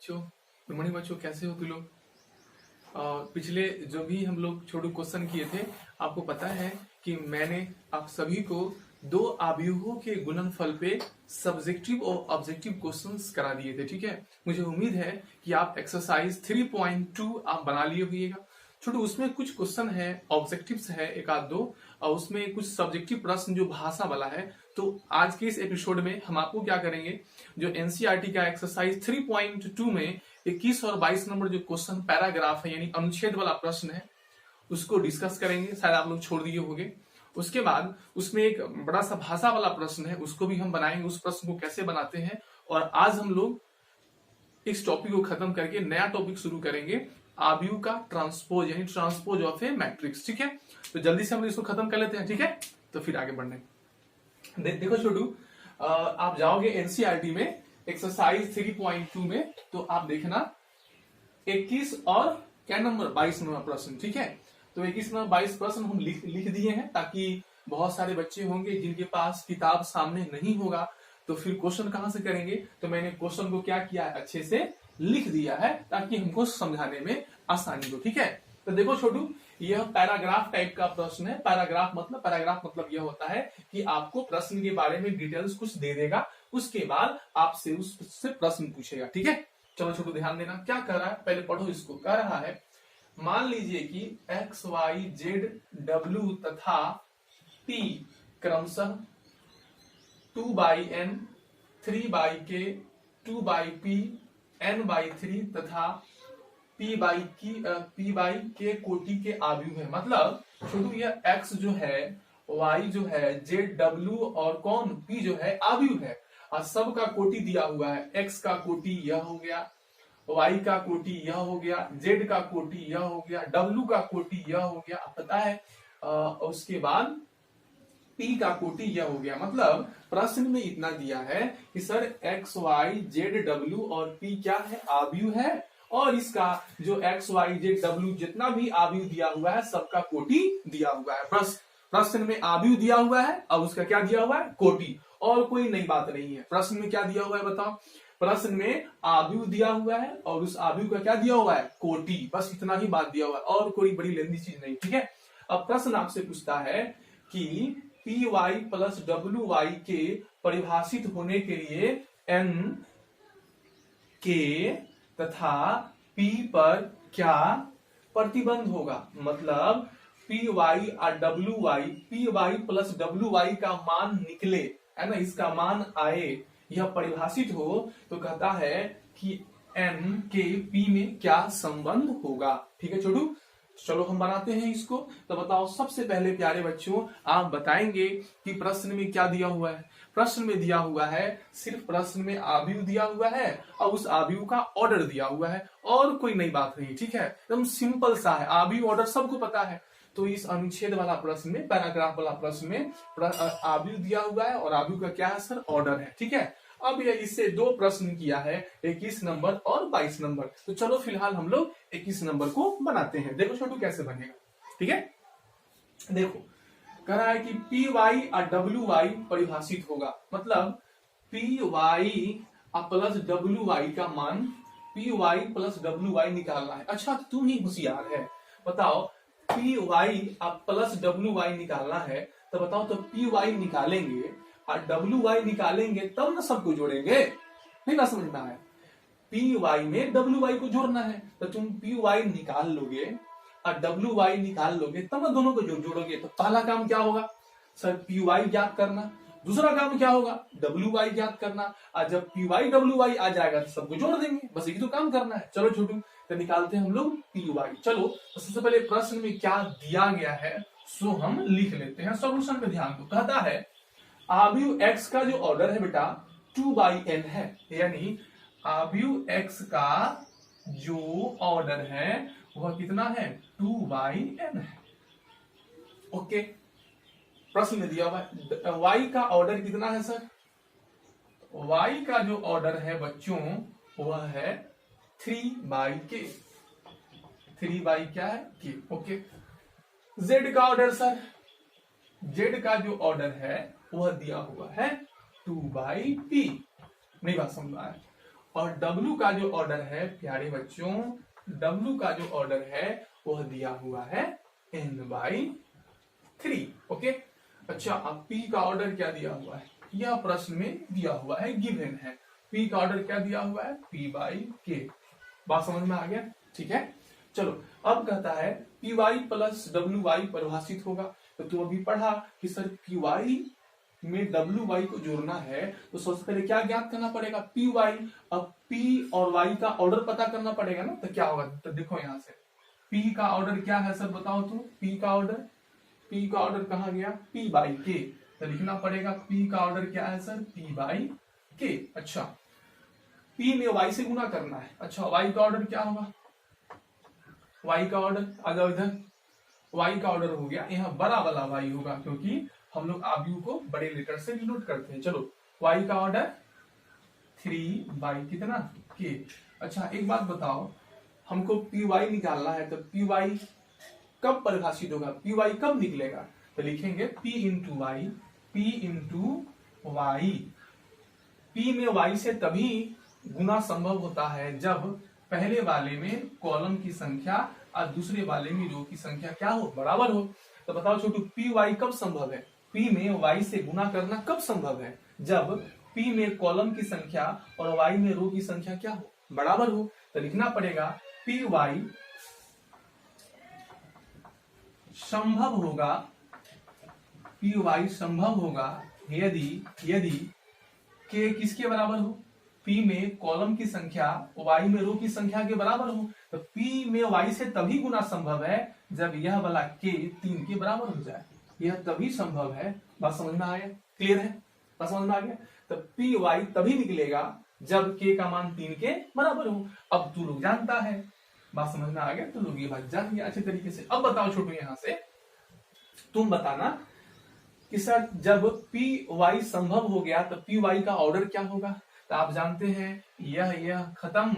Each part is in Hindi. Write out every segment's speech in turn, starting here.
बच्चों, गुड मॉर्निंग बच्चों, कैसे हो तुम लोग। पिछले जो भी हम लोग छोटे क्वेश्चन किए थे, आपको पता है कि मैंने आप सभी को दो आव्यूहों के गुणनफल पे सब्जेक्टिव और ऑब्जेक्टिव क्वेश्चंस करा दिए थे। ठीक है, मुझे उम्मीद है कि आप एक्सरसाइज 3.2 आप बना लिए होइएगा। छोटू, उसमें कुछ क्वेश्चन है, ऑब्जेक्टिव्स है एक आध दो, और उसमें कुछ सब्जेक्टिव प्रश्न जो भाषा वाला है। तो आज के इस एपिसोड में हम आपको क्या करेंगे, जो एनसीईआरटी का एक्सरसाइज 3.2 में 21 और 22 नंबर जो क्वेश्चन पैराग्राफ है यानी अनुच्छेद वाला प्रश्न है, उसको डिस्कस करेंगे। शायद आप लोग छोड़ दिए होंगे। उसके बाद उसमें एक बड़ा सा भाषा वाला प्रश्न है, उसको भी हम बनाएंगे, उस प्रश्न को कैसे बनाते हैं। और आज हम लोग इस टॉपिक को खत्म करके नया टॉपिक शुरू करेंगे, आव्यूह का ट्रांसपोज यानी ट्रांसपोज ऑफ ए मैट्रिक्स। ठीक है, तो जल्दी से हम इसको खत्म कर लेते हैं। ठीक है, तो फिर आगे बढ़ने देखो छोटू, आप जाओगे एनसीईआरटी में एक्सरसाइज 3.2 में, तो आप देखना 21 और क्या नंबर 22 नंबर प्रश्न। ठीक है, तो 21 नंबर 22 प्रश्न हम लिख दिए हैं, ताकि बहुत सारे बच्चे होंगे जिनके पास किताब सामने नहीं होगा, तो फिर क्वेश्चन कहां से करेंगे। तो मैंने क्वेश्चन को क्या किया है, अच्छे से लिख दिया है ताकि हमको समझाने में आसानी हो। ठीक है, तो देखो छोटू, यह पैराग्राफ टाइप का प्रश्न है। पैराग्राफ मतलब यह होता है कि आपको प्रश्न के बारे में डिटेल्स कुछ दे देगा, उसके बाद आपसे उससे प्रश्न पूछेगा। ठीक है, चलो छोटू ध्यान देना क्या कर रहा है, पहले पढ़ो इसको। कह रहा है, मान लीजिए कि एक्स वाई जेड डब्ल्यू तथा टी क्रमशः 2/n 3/k 2/p n/3 तथा p/k कोटि के आव्यूह है। मतलब छोटू, यह x जो है, y जो है, z w और कौन p जो है आव्यूह है, और सब का कोटि दिया हुआ है। x का कोटि यह हो गया, y का कोटि यह हो गया, z का कोटि यह हो गया, w का कोटि यह हो गया, पता है। उसके बाद p का कोटि यह हो गया। मतलब प्रश्न में इतना दिया है कि sir x y z w और p क्या है, आव्यूह है, और इसका जो x y z w जितना भी आव्यूह दिया हुआ है सबका कोटि दिया हुआ है। प्रश्न में आव्यूह दिया हुआ है और उसका क्या दिया हुआ है, कोटि, और कोई नई बात नहीं है। प्रश्न में क्या दिया हुआ है बताओ, प्रश्न में आव्यूह दिया हुआ है और उस आव्यूह का क्या दिया हुआ है, कोटि, बस इतना ही बात दिया हुआ है, और कोई बड़ी लेंदी चीज नहीं। ठीक है, अब प्रश्न आपसे पूछता है कि P Y plus W Y के परिभाषित होने के लिए एन के तथा पी पर क्या प्रतिबंध होगा। मतलब पी वाई और W Y, P Y plus W Y का मान निकले, है ना, इसका मान आए, यह परिभाषित हो, तो कहता है कि एन के पी में क्या संबंध होगा। ठीक है छोटू, चलो हम बनाते हैं इसको। तो बताओ, सबसे पहले प्यारे बच्चों आप बताएंगे कि प्रश्न में क्या दिया हुआ है। प्रश्न में दिया हुआ है, सिर्फ प्रश्न में आव्यूह दिया हुआ है और उस आव्यूह का ऑर्डर दिया हुआ है, और कोई नई बात नहीं। ठीक है, एकदम सिंपल सा है, आव्यूह ऑर्डर सबको पता है। तो इस अनुच्छेद वाला प्रश्न में, पैराग्राफ वाला प्रश्न में आव्यूह दिया हुआ है और आव्यूह का क्या है सर, ऑर्डर है। ठीक है, अब ये इससे दो प्रश्न किया है, 21 नंबर और 22 नंबर। तो चलो फिलहाल हम लोग 21 नंबर को बनाते हैं। देखो छोटू कैसे बनेगा। ठीक है, देखो कह रहा है कि पी वाई और डब्ल्यू वाई परिभाषित होगा। मतलब P Y plus W Y का मान, P Y plus W Y निकालना है। अच्छा, तुम ही होशियार है, बताओ P Y plus W Y निकालना है, तो बताओ, तो पी वाई निकालेंगे और डब्ल्यू वाई निकालेंगे तब ना सबको जोड़ेंगे, नहीं ना समझ में आया। पी वाई में डब्ल्यू वाई को जोड़ना है, तो तुम पी वाई निकाल लोगे और डब्ल्यू वाई निकाल लोगे, तब ना दोनों को जोड़ोगे। तो पहला काम क्या होगा सर, पी वाई ज्ञात करना। दूसरा काम क्या होगा, डब्ल्यू वाई ज्ञात करना। और जब पी वाई डब्ल्यू वाई आ जाएगा तो सबको जोड़ देंगे, बस एक तो काम करना है। चलो छोटू, तो निकालते हैं हम लोग पी वाई। चलो, तो सबसे पहले प्रश्न में क्या दिया गया है सो हम लिख लेते हैं। सोल्यूशन पे ध्यान दो। कहता है आव्यूह x का जो ऑर्डर है बेटा 2/n है, यानी आव्यूह x का जो ऑर्डर है वह कितना है, 2/n है। ओके, प्रश्न में दिया हुआ है y का ऑर्डर कितना है सर, y का जो ऑर्डर है बच्चों वह है 3/k, 3 क्या है k। ओके, z का ऑर्डर सर, z का जो ऑर्डर है वह दिया हुआ है 2/p। नहीं बात समझ आया। और डब्लू का जो ऑर्डर है प्यारे बच्चों, डब्लू का जो ऑर्डर है वह दिया हुआ है n/3। ओके, अच्छा अब p का ऑर्डर क्या दिया हुआ है, यह प्रश्न में दिया हुआ है, गिवन है। p का ऑर्डर क्या दिया हुआ है, p/k। बात समझ में आ गया, ठीक है। चलो अब कहता है py प्लस wy परिभाषित होगा। तो तू अभी पढ़ा कि सर py में wy को जोड़ना है तो सबसे पहले क्या ज्ञात करना पड़ेगा, py। अब p और y का ऑर्डर पता करना पड़ेगा ना, तो क्या होगा, तो देखो यहां से p का ऑर्डर क्या है सर बताओ तो, p का ऑर्डर कहां गया, p/k। तो लिखना पड़ेगा p का ऑर्डर क्या है सर, p/k। अच्छा p में y से गुना करना है। अच्छा y का ऑर्डर क्या होगा, y का ऑर्डर आ जाओ इधर, y का ऑर्डर हो गया यहाँ बड़ा वाला y होगा, क्योंकि हम लोग आव्यूह को बड़े लेटर से डिनोट करते हैं। चलो y का ऑर्डर 3 कितना k। अच्छा एक बात बताओ, हमको py निकालना है तो py कब परिभाषित होगा, py कब निकलेगा, तो लिखेंगे p इंटू वाई, p में y से तभी गुना संभव होता है जब पहले वाले में कॉलम की संख्या और दूसरे वाले में रो की संख्या क्या हो, बराबर हो। तो बताओ छोटू py कब संभव है, p में y से गुना करना कब संभव है, जब p में कॉलम की संख्या और y में रो की संख्या क्या हो, बराबर हो। तो लिखना पड़ेगा py संभव होगा, py संभव होगा यदि k किसके बराबर हो, p में कॉलम की संख्या y में रो की संख्या के बराबर हो। तो p में y से तभी गुना संभव है जब यह वाला k 3 के बराबर हो जाए, यह तभी संभव है। बात समझ में आ गया, क्लियर है, बात समझ में आ गया। तो py तभी निकलेगा जब k का मान 3 के बराबर हो। अब तू लोग जानता है, बात समझ में आ गया, तो लोग ये बात जान गया अच्छे तरीके से। अब बताओ छोटू यहां से तुम बताना कि सर जब py संभव हो गया तो py का ऑर्डर क्या होगा। तो आप जानते हैं यह खत्म,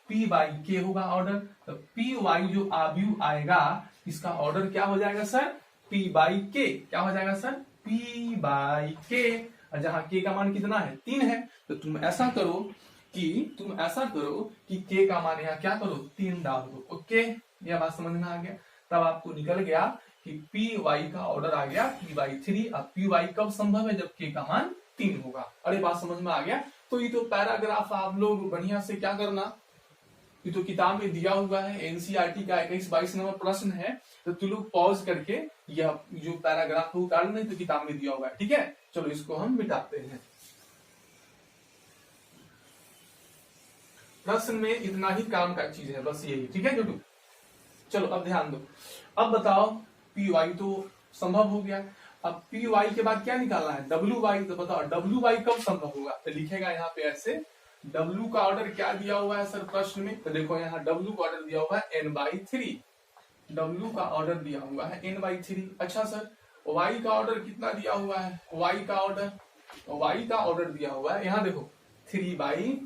p/k होगा ऑर्डर। तो py जो आव्यूह आएगा इसका ऑर्डर क्या हो जाएगा सर, p/k। क्या हो जाएगा सर, p/k। और जहां k का मान कितना है, 3 है। तो तुम ऐसा करो कि k का मान यहाँ क्या करो, 3 डाल दो। ओके, यह बात समझ में आ गया। तब आपको निकल गया कि py का ऑर्डर आ गया p/3। अब py कब संभव है, जब k का मान 3 होगा। अरे बात समझ में आ गया। तो ये तो पैराग्राफ आप लोग बढ़िया से क्या करना, ये तो किताब में दिया हुआ है, एनसीईआरटी का 21-22 नंबर प्रश्न है। तो तुम लोग पॉज करके यह जो पैराग्राफ है उतार लें, तो किताब में दिया हुआ है, ठीक है। चलो इसको हम मिटाते हैं। प्रश्न में इतना ही काम का चीज है, बस यही, ठीक है छोटू। चलो अब ध्यान दो, अब बताओ py तो संभव हो गया। अब py के बाद क्या निकालना है, wy। तो बताओ wy कब संभव होगा, तो लिखेगा यहाँ पे ऐसे, w का ऑर्डर क्या दिया हुआ है सर प्रश्न में, तो देखो यहाँ w का ऑर्डर दिया हुआ है n/3। w का ऑर्डर दिया हुआ है n/3। अच्छा सर y का ऑर्डर कितना दिया हुआ है, y का ऑर्डर दिया हुआ है यहाँ देखो 3/k,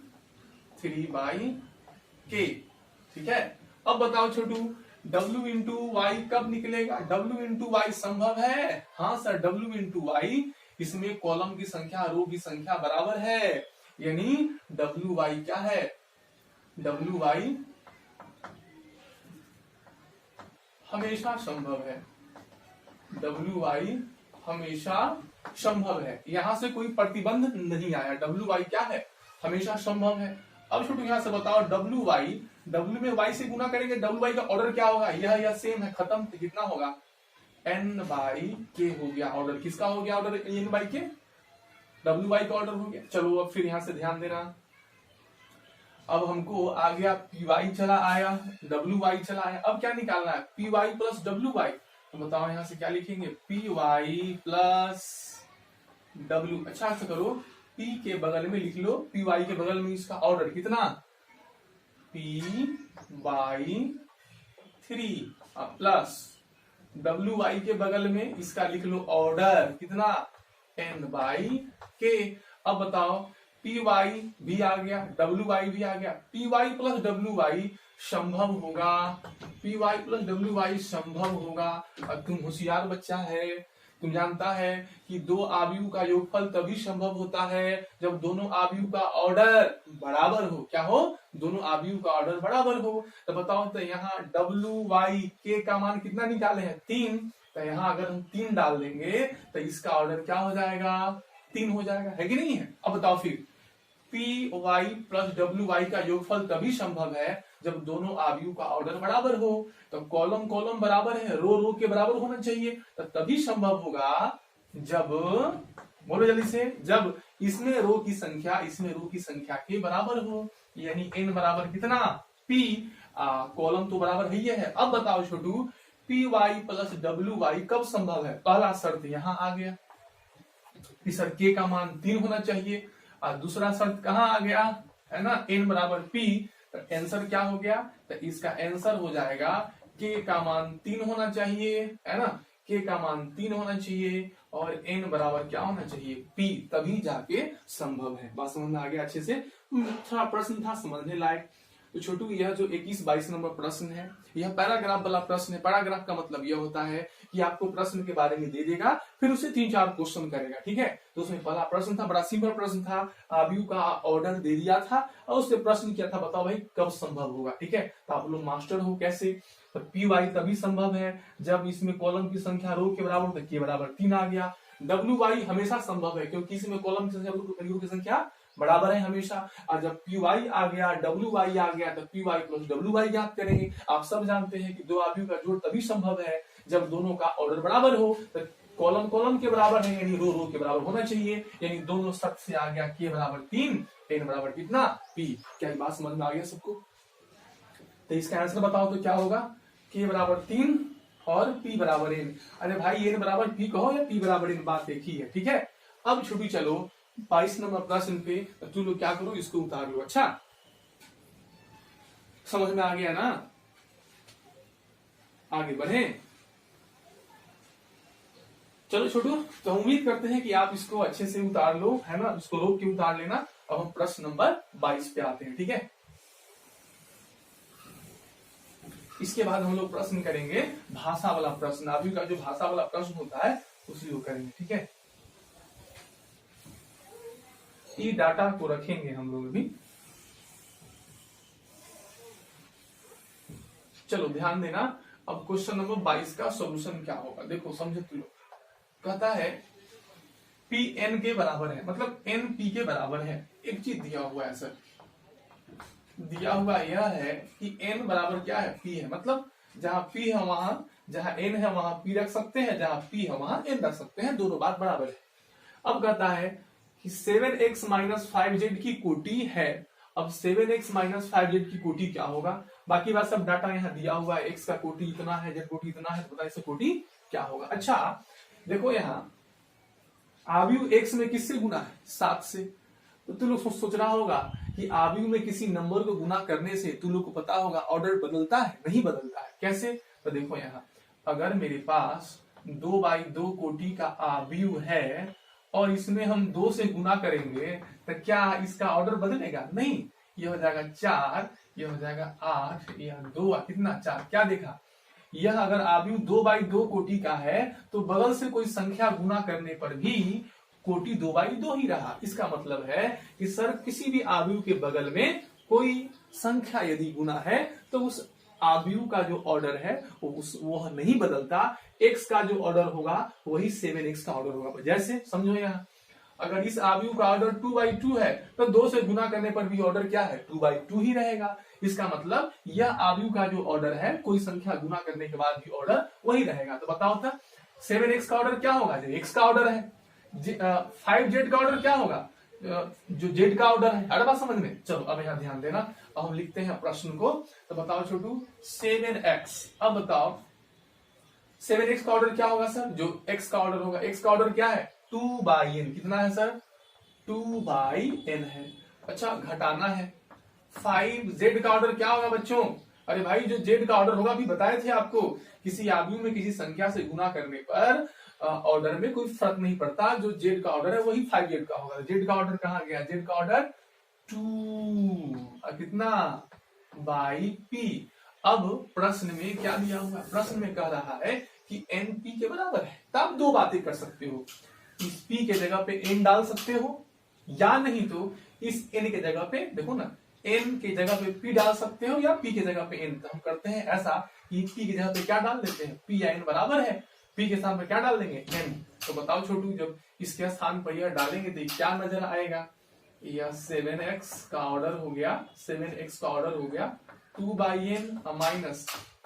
ठीक है। अब बताओ छोटू w इंटू वाई कब निकलेगा, w इंटू वाई संभव है, हाँ सर w इंटू वाई, इसमें कॉलम की संख्या रो की संख्या बराबर है, यानी wy क्या है, wy हमेशा संभव है, wy हमेशा संभव है। यहां से कोई प्रतिबंध नहीं आया, wy क्या है, हमेशा संभव है। अब छोटू यहां से बताओ wy, w में y से गुना करेंगे, wy का ऑर्डर क्या होगा, यह सेम है, खत्म। तो कितना होगा, n/k हो गया ऑर्डर, किसका हो गया ऑर्डर, n/k, wy का ऑर्डर हो गया। चलो अब फिर यहां से ध्यान देना, अब हमको आ गया py चला आया, wy चला आया। अब क्या निकालना है, py प्लस wy। तो बताओ यहां से क्या लिखेंगे, py प्लस w। अच्छा ऐसा करो, p के बगल में लिख लो, py के बगल में इसका ऑर्डर कितना, p/3 प्लस wy के बगल में इसका लिख लो ऑर्डर कितना, n/k। अब बताओ py भी आ गया, wy भी आ गया, py प्लस wy संभव होगा, py प्लस wy संभव होगा। अब तुम होशियार बच्चा है तुम जानता है कि दो आव्यूह का योगफल तभी संभव होता है जब दोनों आव्यूह का ऑर्डर बराबर हो। क्या हो? दोनों आव्यूह का ऑर्डर बराबर हो। तो बताओ, तो यहाँ डब्ल्यू वाई के का मान कितना निकाले हैं? 3। तो यहाँ अगर हम 3 डाल देंगे तो इसका ऑर्डर क्या हो जाएगा? 3 हो जाएगा, है कि नहीं है? अब बताओ फिर, P Y plus W Y का योगफल तभी संभव है जब दोनों आव्यूह का ऑर्डर बराबर हो। तो कॉलम कॉलम बराबर है, रो रो के बराबर होना चाहिए, तो तभी संभव होगा जब, बोलो जल्दी से, जब इसमें रो की संख्या इसमें रो की संख्या के बराबर हो। यानी n बराबर कितना? p। कॉलम तो बराबर ही है। अब बताओ Chhotu, P Y plus W Y कब संभव है? पहला शर्त यहाँ आ गया कि सर के का मान 3 होना चाहिए, और दूसरा शर्त कहाँ आ गया? है ना, n बराबर p। तो आंसर क्या हो गया? तो इसका आंसर हो जाएगा k का मान 3 होना चाहिए, है ना, k का मान 3 होना चाहिए और n बराबर क्या होना चाहिए? p, तभी जाके संभव है। बात समझ में आ गया अच्छे से? थोड़ा प्रश्न था समझने लायक। तो छोटू, यह जो 21-22 नंबर प्रश्न है, यह पैराग्राफ वाला प्रश्न है। पैराग्राफ का मतलब यह होता है कि आपको प्रश्न के बारे में दे देगा, फिर उसे 3-4 क्वेश्चन करेगा, ठीक है। तो उसमें पहला प्रश्न था, बड़ा सिंपल प्रश्न था, आव्यूह का ऑर्डर दे दिया था और उससे प्रश्न किया था, बताओ भाई कब संभव होगा, ठीक है। तो आप लोग मास्टर हो कैसे। तो पी वाई तभी संभव है जब इसमें कॉलम की संख्या रो के बराबर, तो के बराबर 3 आ गया। डब्ल्यू वाई हमेशा संभव है क्योंकि इसमें कॉलम की संख्या रो की संख्या बराबर है हमेशा। और जब पी वाई आ गया, डब्ल्यू वाई आ गया, तो P Y plus W Y ज्ञात करेंगे। आप सब जानते हैं कि दो आव्यूह का जोड़ तभी संभव है जब दोनों का ऑर्डर बराबर हो। तो कॉलम कॉलम के बराबर है यानी रो रो के बराबर होना चाहिए, यानी दोनों शर्त से आ गया के बराबर 3, n बराबर कितना? p। क्या ये बात समझ में आ गया सबको? तो इसका आंसर बताओ तो क्या होगा? के बराबर 3 और p बराबर n। अरे भाई n बराबर p कहो या p बराबर n, बात एक ही है, ठीक है। अब छुट्टी चलो 22 नंबर प्रश्न पे, तो तुम लोग क्या करो, इसको उतार लो। अच्छा, समझ में आ गया ना? आगे बढ़े, चलो छोटू। तो उम्मीद करते हैं कि आप इसको अच्छे से उतार लो, है ना, इसको रोक के उतार लेना। अब हम प्रश्न नंबर 22 पे आते हैं, ठीक है। इसके बाद हम लोग प्रश्न करेंगे भाषा वाला प्रश्न। आव्यूह का जो भाषा वाला प्रश्न होता है उसी को करेंगे, ठीक है। ये डाटा को रखेंगे हम लोग भी। चलो ध्यान देना। अब क्वेश्चन नंबर 22 का सॉल्यूशन क्या होगा, देखो समझो तुम लोग। कहता है पी एन के बराबर है, मतलब एन पी के बराबर है। एक चीज दिया हुआ है सर, दिया हुआ यह है कि एन बराबर क्या है? पी है। मतलब जहां पी है वहां, जहां एन है वहां पी रख सकते हैं, जहां पी है वहां एन रख सकते हैं, दोनों बात बराबर है। अब कहता है कि 7x माइनस 5z की कोटि है। अब 7x माइनस 5z की कोटि क्या होगा? बाकी बात सब डाटा यहाँ दिया हुआ है, x का कोटि इतना है, z कोटि इतना है, तो बताइए इसका कोटि क्या होगा। अच्छा देखो, यहाँ आव्यूह x में किससे गुना है? 7 से। तो तुम लोग सोच रहा होगा कि आव्यूह में किसी नंबर को गुना करने से तुम लोग को पता होगा ऑर्डर बदलता है, नहीं बदलता है। कैसे? तो देखो यहाँ, अगर मेरे पास 2/2 कोटि का आव्यूह है और इसमें हम 2 से गुना करेंगे तो क्या इसका ऑर्डर बदलेगा? नहीं। यह हो जाएगा 4, यह हो जाएगा 8, यह 2, कितना 4। क्या देखा, यह अगर आव्यूह 2/2 कोटि का है तो बगल से कोई संख्या गुना करने पर भी कोटि 2/2 ही रहा। इसका मतलब है कि सर किसी भी आव्यूह के बगल में कोई संख्या यदि गुना है तो उस आव्यूह का जो ऑर्डर है वो नहीं बदलता। x का जो ऑर्डर होगा वही 7x का ऑर्डर होगा। जैसे समझो, यहाँ अगर इस आव्यूह का ऑर्डर 2/2 है तो 2 से गुना करने पर भी ऑर्डर क्या है? 2/2 ही रहेगा। इसका मतलब यह आव्यूह का जो ऑर्डर है कोई संख्या गुना करने के बाद भी ऑर्डर वही रहेगा। तो बताओ तो 7x का ऑर्डर क्या होगा? जो x का ऑर्डर है। 5z का ऑर्डर क्या होगा? जो z का ऑर्डर है। हर बात समझ में? चलो अब यहाँ ध्यान देना। अब हम लिखते हैं प्रश्न को। तो बताओ छोटू, 7x। अब बताओ 7x का ऑर्डर क्या होगा सर? जो x का ऑर्डर होगा, x का ऑर्डर क्या है? 2/n। कितना है सर? 2/n है। अच्छा घटाना है 5z का ऑर्डर क्या होगा बच्चों? अरे भाई जो z का ऑर्डर होगा अभी बताए थे आपको, किसी आव्यूह में किसी संख्या से गुना करने पर ऑर्डर में कोई फर्क नहीं पड़ता। जो z का ऑर्डर है वही 5z का होगा। z का ऑर्डर कहाँ गया? z का ऑर्डर 2 कितना बाई p। अब प्रश्न में क्या दिया हुआ? प्रश्न में कह रहा है कि n p के बराबर है, तब दो बातें कर सकते हो। इस p के जगह पे n डाल सकते हो, या नहीं तो इस n के जगह पे देखो ना, n के जगह पे p डाल सकते हो या p के जगह पे n। तो हम करते हैं ऐसा कि p की जगह पे क्या डाल देते हैं, p या n बराबर है, p के स्थान पे क्या डाल देंगे, n। तो बताओ छोटू, जब इसके स्थान पर यह डालेंगे तो क्या नजर आएगा, यह 7x का ऑर्डर हो गया, 7x का ऑर्डर हो गया 2/n माइनस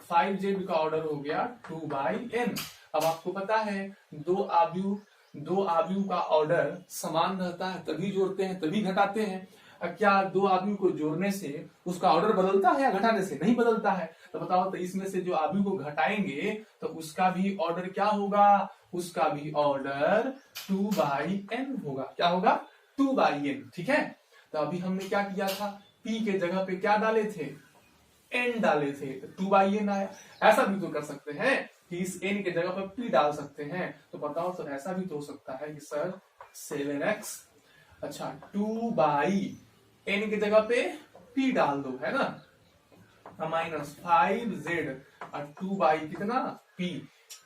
5z का ऑर्डर हो गया 2/n। अब आपको पता है दो आव्यूह का ऑर्डर समान रहता है, तभी जोड़ते हैं तभी घटाते हैं। क्या दो आव्यूह को जोड़ने से उसका ऑर्डर बदलता है या घटाने से? नहीं बदलता है। तो बताओ, तो इसमें से जो आव्यूह को घटाएंगे तो उसका भी ऑर्डर क्या होगा, उसका भी ऑर्डर 2/n होगा। क्या होगा, 2/n। ठीक है, तो अभी हमने क्या किया था, p के जगह पे क्या डाले थे, n डाले थे, तो 2/n आया। ऐसा भी तो कर सकते हैं कि इस n के जगह पर p डाल सकते हैं। तो बताओ, तो ऐसा भी तो हो सकता है कि सर 7x, अच्छा 2/n के जगह पे p डाल दो, है ना, माइनस 5z और 2 कितना p।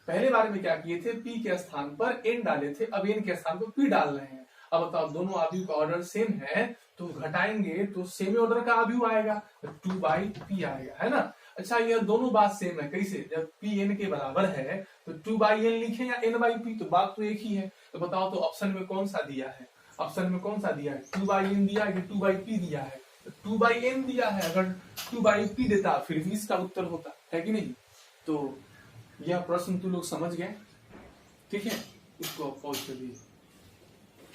पहले बार में क्या किए थे, p के स्थान पर n डाले थे, अब n के स्थान पर p डाल रहे हैं। अब बताओ, दोनों आव्यूह का ऑर्डर सेम है तो घटाएंगे तो सेम ऑर्डर का आव्यूह आएगा, 2/p आएगा, है ना। अच्छा, यह दोनों बात सेम है, कैसे, जब p n के बराबर है तो 2/n लिखे या n/p, तो बात तो एक ही है। तो बताओ, तो ऑप्शन में कौन सा दिया है, ऑप्शन में कौन सा दिया है, 2/n दिया है कि 2/p दिया है, 2/n दिया है। अगर 2/p देता फिर भी इसका उत्तर होता है कि नहीं। तो यह प्रश्न तुम लोग समझ गए, ठीक है, इसको पॉज कर दिए,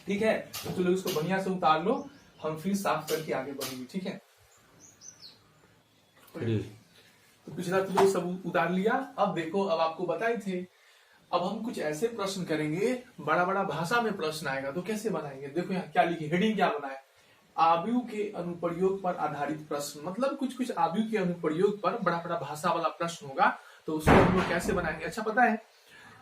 ठीक है। तो तुम लोग इसको बढ़िया से उतार लो, हम फिर साफ करके आगे बढ़ेंगे, ठीक है। तो पिछला तुम लोग सब उतार लिया। अब देखो, अब आपको बताए थे, अब हम कुछ ऐसे प्रश्न करेंगे, बड़ा बड़ा भाषा में प्रश्न आएगा, तो कैसे बनाएंगे। देखो यहाँ क्या लिखे, हेडिंग क्या बनाए, आव्यूह के अनुप्रयोग पर आधारित प्रश्न। मतलब कुछ कुछ आव्यूह के अनुप्रयोग पर बड़ा बड़ा भाषा वाला प्रश्न होगा, तो उसको हम लोग कैसे बनाएंगे। अच्छा, पता है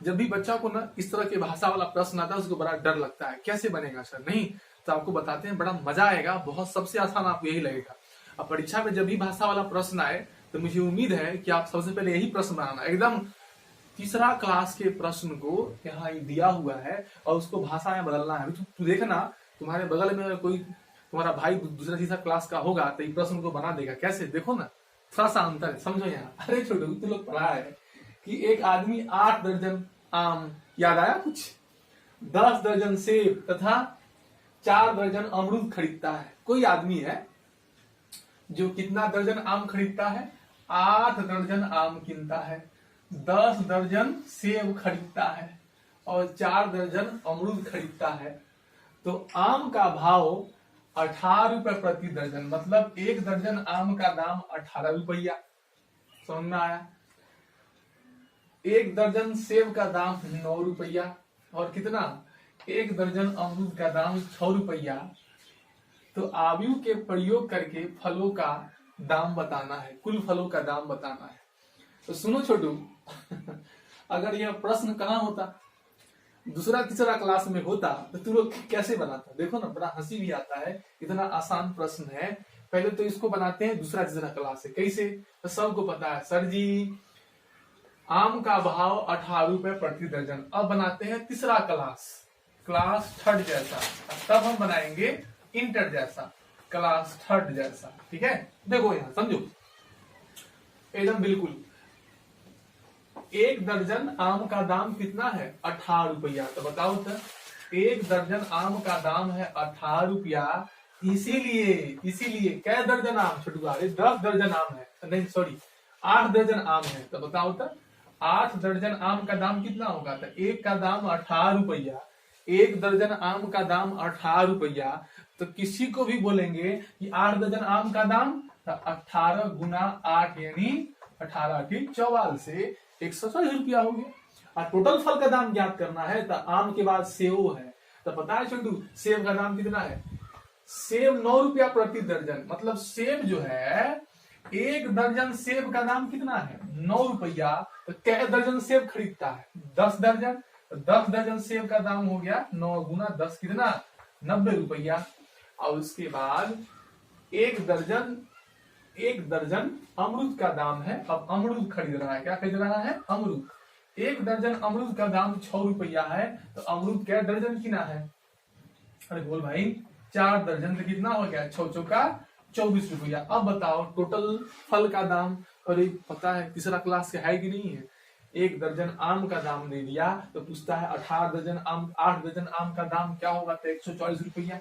जब भी बच्चा को ना इस तरह के भाषा वाला प्रश्न आता है उसको बड़ा डर लगता है, कैसे बनेगा सर, नहीं तो आपको बताते हैं, बड़ा मजा आएगा, बहुत सबसे आसान आपको यही लगेगा। अब परीक्षा में जब भी भाषा वाला प्रश्न आए तो मुझे उम्मीद है कि आप सबसे पहले यही प्रश्न बनाना, एकदम तीसरा क्लास के प्रश्न को यहाँ दिया हुआ है और उसको भाषा में बदलना है। तू देखना, तुम्हारे बगल में कोई तुम्हारा भाई दूसरा तीसरा क्लास का होगा तो ये प्रश्न को बना देगा, कैसे, देखो ना, थोड़ा सा अंतर है, समझो यहाँ। अरे छोटे तुम लोग पढ़ा है कि एक आदमी 8 दर्जन आम, याद आया कुछ, 10 दर्जन सेब तथा 4 दर्जन अमरूद खरीदता है। कोई आदमी है जो कितना दर्जन आम खरीदता है, 8 दर्जन आम कीनता है, 10 दर्जन सेब खरीदता है और 4 दर्जन अमरूद खरीदता है। तो आम का भाव 18 रुपए प्रति दर्जन, मतलब एक दर्जन आम का दाम 18 रुपया। समझ में आया। एक दर्जन सेब का दाम 9 रुपया और कितना, एक दर्जन अमरूद का दाम 6 रुपया। तो आव्यूह के प्रयोग करके फलों का दाम बताना है, कुल फलों का दाम बताना है। तो सुनो छोटू, अगर यह प्रश्न कहाँ होता, दूसरा तीसरा क्लास में होता तो तू लोग कैसे बनाता। देखो ना, बड़ा हंसी भी आता है, इतना आसान प्रश्न है। पहले तो इसको बनाते हैं दूसरा तीसरा क्लास से, कैसे, तो सबको पता है, सर जी आम का भाव 18 रुपए प्रति दर्जन। अब बनाते हैं तीसरा क्लास थर्ड जैसा, तब हम बनाएंगे इंटर जैसा, क्लास थर्ड जैसा, ठीक है। देखो यहाँ समझो एकदम बिल्कुल, एक दर्जन आम का दाम कितना है, 18 रुपया। तो बताओ तो, एक दर्जन आम का दाम है 18 रुपया, इसीलिए क्या दर्जन आम, छोटू अरे 10 दर्जन आम है, नहीं सॉरी 8 दर्जन आम है। तो बताओ तो 8 दर्जन आम का दाम कितना होगा, तो एक का दाम 18 रुपया, एक दर्जन आम का दाम 18 रुपया। तो किसी को भी बोलेंगे कि 8 दर्जन आम का दाम, तो 18 गुना 8 यानी 18 की 44 से 140 रुपया हो गया। और टोटल फल का दाम ज्ञात करना है, तो आम के बाद सेब है, तो पता है छोटू सेब का दाम कितना है, सेब 9 रुपया प्रति दर्जन। मतलब सेब जो है, एक दर्जन सेब का दाम कितना है, 9 रुपया। तो क्या दर्जन सेब खरीदता है, 10 दर्जन, 10 दर्जन सेब का दाम हो गया 9 गुना 10 कितना, 90 रुपया। और उसके बाद एक दर्जन अमरूद का दाम है। अब अमरूद खरीद रहा है, क्या खरीद रहा है, अमरूद। एक दर्जन अमरूद का दाम 6 रुपया है, तो अमरूद क्या दर्जन किना है? अरे बोल भाई, 4 दर्जन तो कितना हो गया? 6 चौका 24 रुपया। अब बताओ टोटल फल का दाम। अरे पता है तीसरा क्लास के है कि नहीं है? एक दर्जन आम का दाम दे दिया तो पूछता है 18 दर्जन आम, 8 दर्जन आम का दाम क्या होगा? तो 140 रुपया।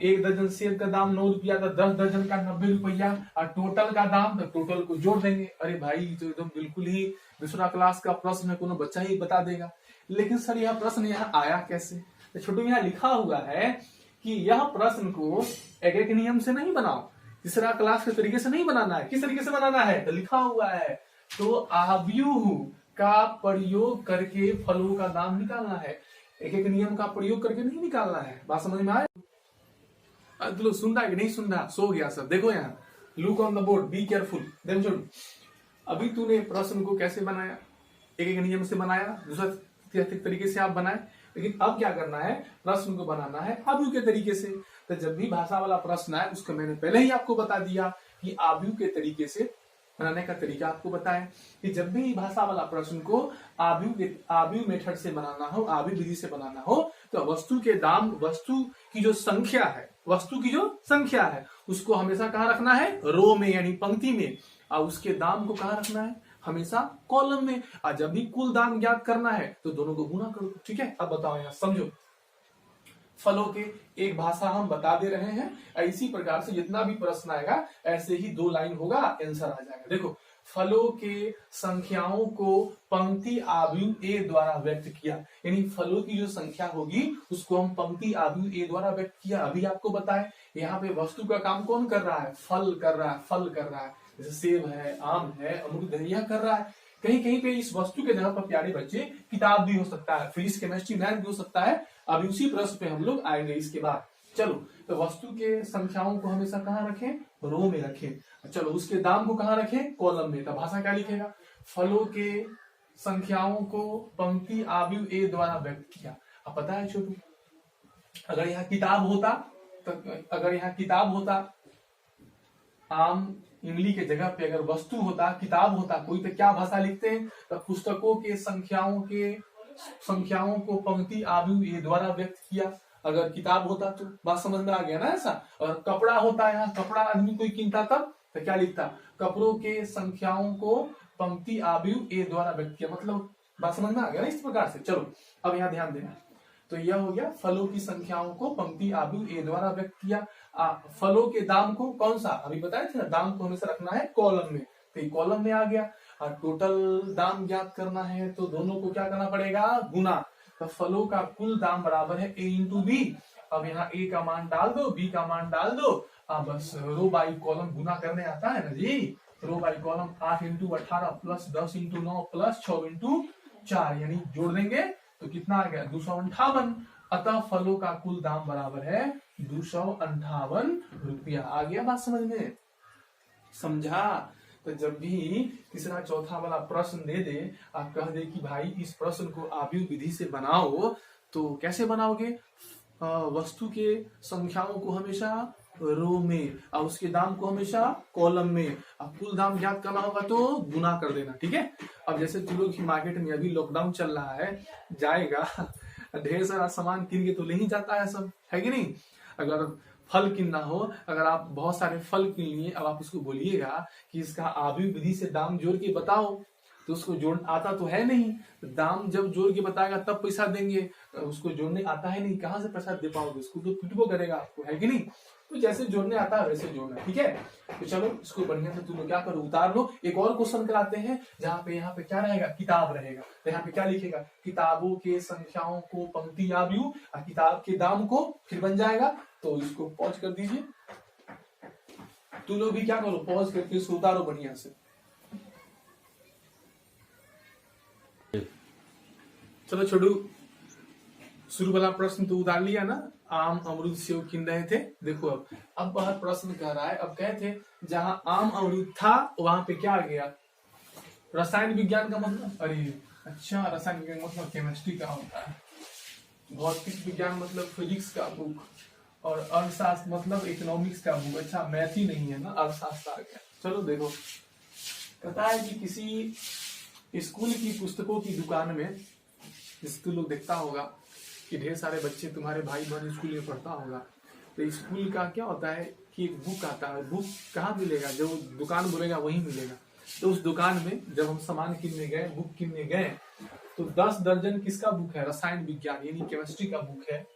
एक दर्जन सेब का दाम 9 रुपया, तो 10 दर्जन का 90 रुपया। और टोटल का दाम, तो टोटल को जोड़ देंगे। अरे भाई तो एकदम बिल्कुल ही दूसरा क्लास का प्रश्न है, कोनो बच्चा ही बता देगा। लेकिन सर यह प्रश्न यहाँ आया कैसे? तो छोटू यहाँ लिखा हुआ है कि यह प्रश्न को एक एक नियम से नहीं बनाओ, तीसरा क्लास के तरीके से नहीं बनाना है। किस तरीके से बनाना है? तो लिखा हुआ है तो आव्यूह का प्रयोग करके फलों का दाम निकालना है। एक एक नियम का प्रयोग करके नहीं निकालना है। बात समझ में आए? तो लोग सुन रहा है कि नहीं सुन रहा? सो गया सब। देखो यहाँ look on the board, be careful. देखो छोटू, अभी तूने प्रश्न को कैसे बनाया? एक एक नियम से बनाया, दूसरा तरीके से आप बनाए। लेकिन अब क्या करना है? प्रश्न को बनाना है आव्यूह के तरीके से। तो जब भी भाषा वाला प्रश्न आए, उसको मैंने पहले ही आपको बता दिया कि आव्यूह के तरीके से बनाने का तरीका आपको बताएं कि जब भी भाषा वाला प्रश्न को आव्यूह मेथड से बनाना हो, आव्यूह विधि से बनाना हो, तो वस्तु के दाम, वस्तु की जो संख्या है, वस्तु की जो संख्या है उसको हमेशा कहाँ रखना है? रो में यानी पंक्ति में। और उसके दाम को कहाँ रखना है? हमेशा कॉलम में। और जब भी कुल दाम ज्ञात करना है तो दोनों को गुना करो। ठीक है, अब बताओ यहाँ समझो। फलों के एक भाषा हम बता दे रहे हैं। इसी प्रकार से जितना भी प्रश्न आएगा ऐसे ही 2 लाइन होगा, आंसर आ जाएगा। देखो, फलों के संख्याओं को पंक्ति आव्यूह ए द्वारा व्यक्त किया, यानी फलों की जो संख्या होगी उसको हम पंक्ति आव्यूह ए द्वारा व्यक्त किया। अभी आपको बताएं यहाँ पे वस्तु का काम कौन कर रहा है? फल कर रहा है, फल कर रहा है। जैसे सेब है, आम है, अमरूद है, यह कर रहा है। कहीं कहीं पे इस वस्तु के जगह पर प्यारे बच्चे किताब भी हो सकता है, फिजिक्स केमिस्ट्री मैथ भी हो सकता है। अभी उसी प्रश्न पे हम लोग आएंगे इसके बाद। चलो, तो वस्तु के संख्याओं को हमेशा कहाँ रखें? रो में रखें। चलो, उसके दाम को कहाँ रखें? कॉलम में। तो भाषा क्या लिखेगा? फलों के संख्याओं को पंक्ति आव्यूह ए द्वारा व्यक्त किया। अब पता है छोटू, अगर यहाँ किताब होता, तो अगर यहाँ किताब होता, आम इमली के जगह पे अगर वस्तु होता, किताब होता कोई, तो क्या भाषा लिखते हैं? तो पुस्तकों के संख्याओं को पंक्ति आव्यूह ए द्वारा व्यक्त किया। अगर किताब होता तो बात समझ में आ गया ना ऐसा। और कपड़ा होता है, यहाँ कपड़ा आदमी कोई कीनता तब, तो क्या लिखता? कपड़ों के संख्याओं को पंक्ति आव्यूह ए द्वारा व्यक्त किया। मतलब बात समझ में आ गया ना इस प्रकार से। चलो, अब यहाँ ध्यान देना। तो यह हो गया फलों की संख्याओं को पंक्ति आव्यूह ए द्वारा व्यक्त किया। फलों के दाम को कौन सा अभी बताया था ना, दाम को हमेशा रखना है कॉलम में। तो ये कॉलम में आ गया। और टोटल दाम ज्ञात करना है तो दोनों को क्या करना पड़ेगा? गुना। तो फलों का कुल दाम बराबर है ए इंटू बी। अब यहाँ ए का मान डाल दो, बी का मान डाल दो। अब बस रो बाई कॉलम गुना करने आता है ना जी। Row by column 8 into 18 plus 10 into 9 plus 6 into 4, यानी जोड़ देंगे तो कितना आ गया? 258। अतः फलों का कुल दाम बराबर है 258 रुपया। आ गया बात समझ में? समझा? तो जब भी तीसरा चौथा वाला प्रश्न दे दे, आप कह दे कि भाई इस प्रश्न को आव्यूह विधि से बनाओ, तो कैसे बनाओगे? वस्तु के संख्याओं को हमेशा रो में और उसके दाम को हमेशा कॉलम में। अब कुल दाम ज्ञात करना होगा तो गुना कर देना। ठीक है। अब जैसे तुम लोग मार्केट में अभी लॉकडाउन चल रहा है, जाएगा ढेर सारा सामान किन के तो ले ही जाता है सब, है कि नहीं? अगर फल किनना हो, अगर आप बहुत सारे फल किन लिए, अब आप उसको बोलिएगा कि इसका आव्यूह विधि से दाम जोड़ के बताओ, तो उसको जोड़ आता तो है नहीं। तो दाम जब जोड़ के बताएगा तब पैसा देंगे, उसको जोड़ने आता है नहीं, कहाँ से पैसा दे पाओगे? उसको तो पिटबो करेगा आपको, है कि नहीं? तो जैसे जोड़ने आता है वैसे जोड़ना। ठीक है। तो चलो इसको बढ़िया से तुम लोग क्या करो, उतार लो। एक और क्वेश्चन कराते हैं जहाँ पे यहाँ पे क्या रहेगा? किताब रहेगा। तो यहाँ पे क्या लिखेगा? किताबों के संख्याओं को पंक्ति आव्यूह, किताब के दाम को फिर बन जाएगा। तो इसको पॉज कर दीजिए। तुम लोग भी क्या करो, पॉज करके इसको उतारो बढ़िया से। चलो छोड़ू, शुरू वाला प्रश्न तो उतार लिया ना, आम अमरूद सेब किन रहे थे। देखो अब वह प्रश्न कह रहा है, अब कहे थे जहां आम अमरूद था वहां पे क्या आ गया? रसायन विज्ञान का मतलब, अरे अच्छा, रसायन विज्ञान मतलब केमिस्ट्री का होता है, भौतिक विज्ञान मतलब फिजिक्स का बुक, और अर्थशास्त्र मतलब इकोनॉमिक्स का बुक। अच्छा, मैथ ही नहीं है ना, अर्थशास्त्र आ गया। चलो देखो, पता है कि किसी स्कूल की पुस्तकों की दुकान में स्कूल लोग देखता होगा कि ढेर सारे बच्चे, तुम्हारे भाई बहन स्कूल में पढ़ता होगा, तो स्कूल का क्या होता है कि एक बुक आता है। बुक कहाँ मिलेगा? जो दुकान बोलेगा वहीं मिलेगा। तो उस दुकान में जब हम सामान किनने गए, बुक किनने गए, तो 10 दर्जन किसका बुक है? रसायन विज्ञान यानी केमिस्ट्री का बुक है,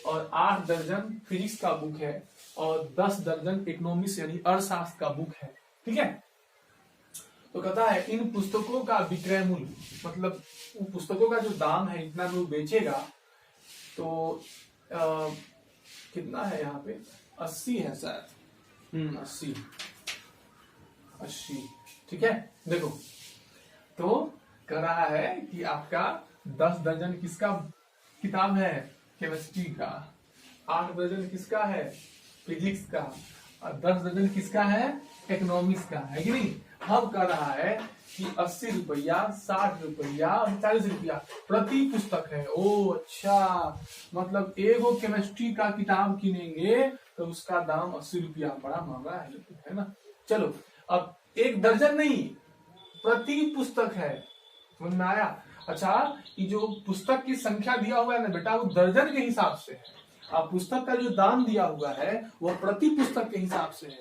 और 8 दर्जन फिजिक्स का बुक है, और 10 दर्जन इकोनॉमिक्स यानी अर्थशास्त्र का बुक है। ठीक है। तो कहता है इन पुस्तकों का विक्रय मूल्य, मतलब उन पुस्तकों का जो दाम है इतना में वो बेचेगा, तो कितना है यहाँ पे? 80 है शायद। 80। ठीक है। देखो, तो कह रहा है कि आपका 10 दर्जन किसका किताब है? केमिस्ट्री का। 8 दर्जन किसका है? फिजिक्स का। और 10 दर्जन किसका है? इकोनॉमिक्स का। है कि नहीं? हम कह रहा है कि 80 रुपया, 60 रुपया और 40 रुपया प्रति पुस्तक है। ओ अच्छा, मतलब एगो केमिस्ट्री का किताब किनेंगे तो उसका दाम 80 रुपया। बड़ा महंगा है ना? चलो, अब 1 दर्जन नहीं, प्रति पुस्तक है। समझ में आया? अच्छा, ये जो पुस्तक की संख्या दिया हुआ है ना बेटा, वो दर्जन के हिसाब से है। अब पुस्तक का जो दाम दिया हुआ है वो प्रति पुस्तक के हिसाब से है।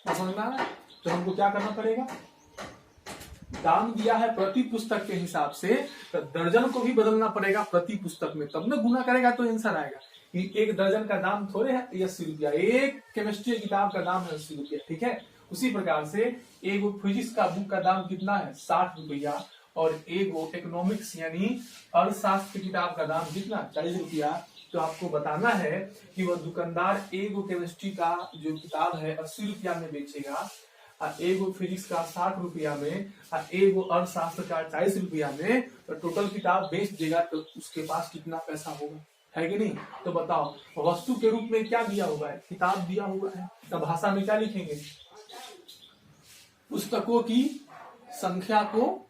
समझ में आया? तो हमको क्या करना पड़ेगा? दाम दिया है प्रति पुस्तक के हिसाब से, तो दर्जन को भी बदलना पड़ेगा प्रति पुस्तक में, तब ना गुना करेगा तो आंसर आएगा। कि 1 दर्जन का दाम थोड़े है 80 रुपया, एक केमिस्ट्री किताब का दाम है 80 रुपया। ठीक है। उसी प्रकार से एक फिजिक्स का बुक का दाम कितना है? 60 रुपया, और एक इकोनॉमिक्स यानी अर्थशास्त्र की किताब का दाम कितना? 40 रुपया। तो आपको बताना है कि वह दुकानदार एक केमिस्ट्री का जो किताब है 80 रुपया में बेचेगा, एगो फिजिक्स का 60 रुपया में, एगो अर्थशास्त्र का 40 रुपया में, तो टोटल किताब बेच देगा तो उसके पास कितना पैसा होगा? है कि नहीं? तो बताओ, वस्तु के रूप में क्या दिया हुआ है? किताब दिया हुआ है। तो भाषा में क्या लिखेंगे? पुस्तकों की संख्या को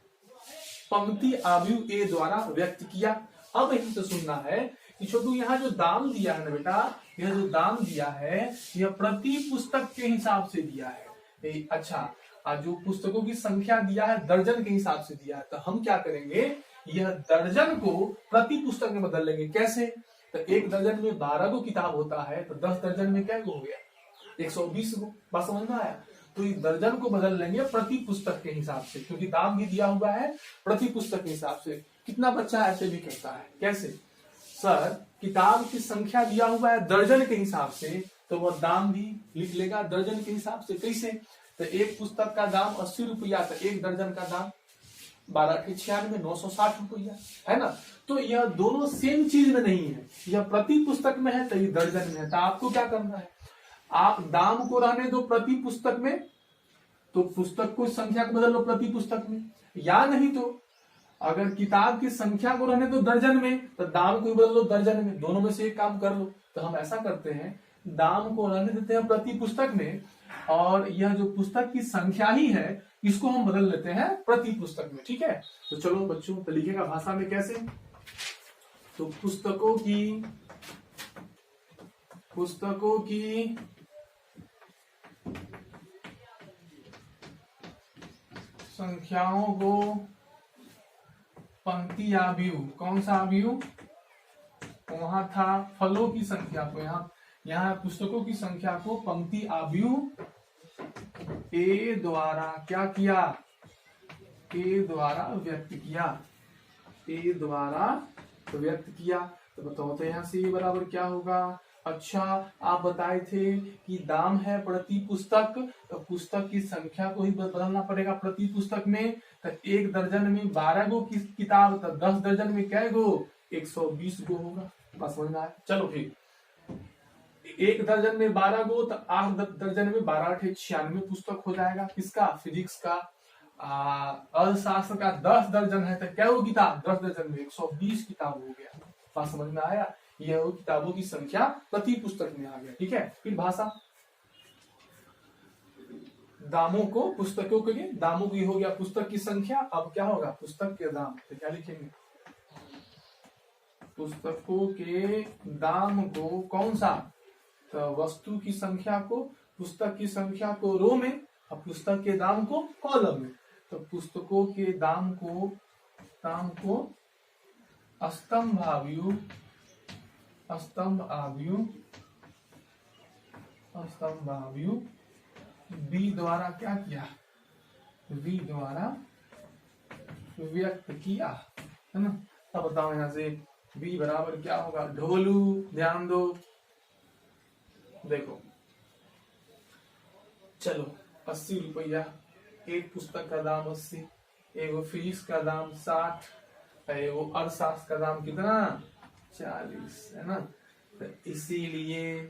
पंक्ति आव्यू ए द्वारा व्यक्त किया। अब यही तो सुनना है कि छोटू यहाँ जो दाम दिया है ना बेटा, यह जो दाम दिया है यह प्रति पुस्तक के हिसाब से दिया है। अच्छा, जो पुस्तकों की संख्या दिया है दर्जन के हिसाब से दिया है, तो हम क्या करेंगे? यह दर्जन को प्रति पुस्तक में बदल लेंगे। कैसे? तो 1 दर्जन में 12 गो किताब होता है, तो 10 दर्जन में क्या हो गया? 120 गो। बात समझ में आया? तो इस दर्जन को बदल लेंगे प्रति पुस्तक के हिसाब से, क्योंकि दाम भी दिया हुआ है प्रति पुस्तक के हिसाब से। कितना बच्चा ऐसे भी करता है? कैसे? सर, किताब की संख्या दिया हुआ है दर्जन के हिसाब से, तो वह दाम भी लिख लेगा दर्जन के हिसाब से। कैसे? तो एक पुस्तक का दाम 80 रुपया, तो 1 दर्जन का दाम 12 के 96, 960 रुपया, है ना? तो यह दोनों सेम चीज में नहीं है, यह प्रति पुस्तक में है तो ये दर्जन में है। तो आपको क्या करना है? आप दाम को रहने दो प्रति पुस्तक में, तो पुस्तक को संख्या को बदल लो प्रति पुस्तक में, या नहीं तो अगर किताब की संख्या को रहने दो दर्जन में, तो दाम को बदल लो दर्जन में। दोनों में से एक काम कर लो। तो हम ऐसा करते हैं, दाम को रहने देते हैं प्रति पुस्तक में, और यह जो पुस्तक की संख्या ही है इसको हम बदल लेते हैं प्रति पुस्तक में। ठीक है। तो चलो बच्चों, तो लिखेगा भाषा में कैसे? तो पुस्तकों की संख्याओं को पंक्ति आव्यूह, कौन सा आव्यूह? वहां था फलों की संख्या को, यहाँ पुस्तकों की संख्या को पंक्ति आव्यूह ए द्वारा क्या किया? ए द्वारा व्यक्त किया। ए द्वारा व्यक्त किया। तो बताओ, तो यहाँ से ये बराबर क्या होगा? अच्छा, आप बताए थे कि दाम है प्रति पुस्तक, तो पुस्तक की संख्या को ही बदलना पड़ेगा प्रति पुस्तक में। तो 1 दर्जन में 12 गो की किताब, तो 10 दर्जन में क्या गो? 120 गो होगा। बस समझना है। चलो ठीक, 1 दर्जन में 12 गो, तो 8 दर्जन में 12 × 96 पुस्तक हो जाएगा। किसका? फिजिक्स का। अर्थशास्त्र का 10 दर्जन है, तो क्या वो किताब? 10 दर्जन में 120 किताब हो गया। बात समझ में आया? यह वो किताबों की संख्या प्रति पुस्तक में आ गया। ठीक है। फिर भाषा, दामों को, पुस्तकों के लिए दामों की हो गया पुस्तक की संख्या। अब क्या होगा? पुस्तक के दाम। तो क्या लिखेंगे? पुस्तकों के दाम को कौन सा? तो वस्तु की संख्या को, पुस्तक की संख्या को रो में, और पुस्तक के दाम को कॉलम में। तो पुस्तकों के दाम को स्तंभ आव्यू बी द्वारा क्या किया, बी द्वारा व्यक्त किया, है ना। अब बताओ यहां से बी बराबर क्या होगा, ढोलू। ध्यान दो, देखो चलो 80 रुपया, एक पुस्तक का दाम 80, एगो फीस का दाम 60, एगो अर्थशास्त्र का दाम कितना 40, है ना। तो इसीलिए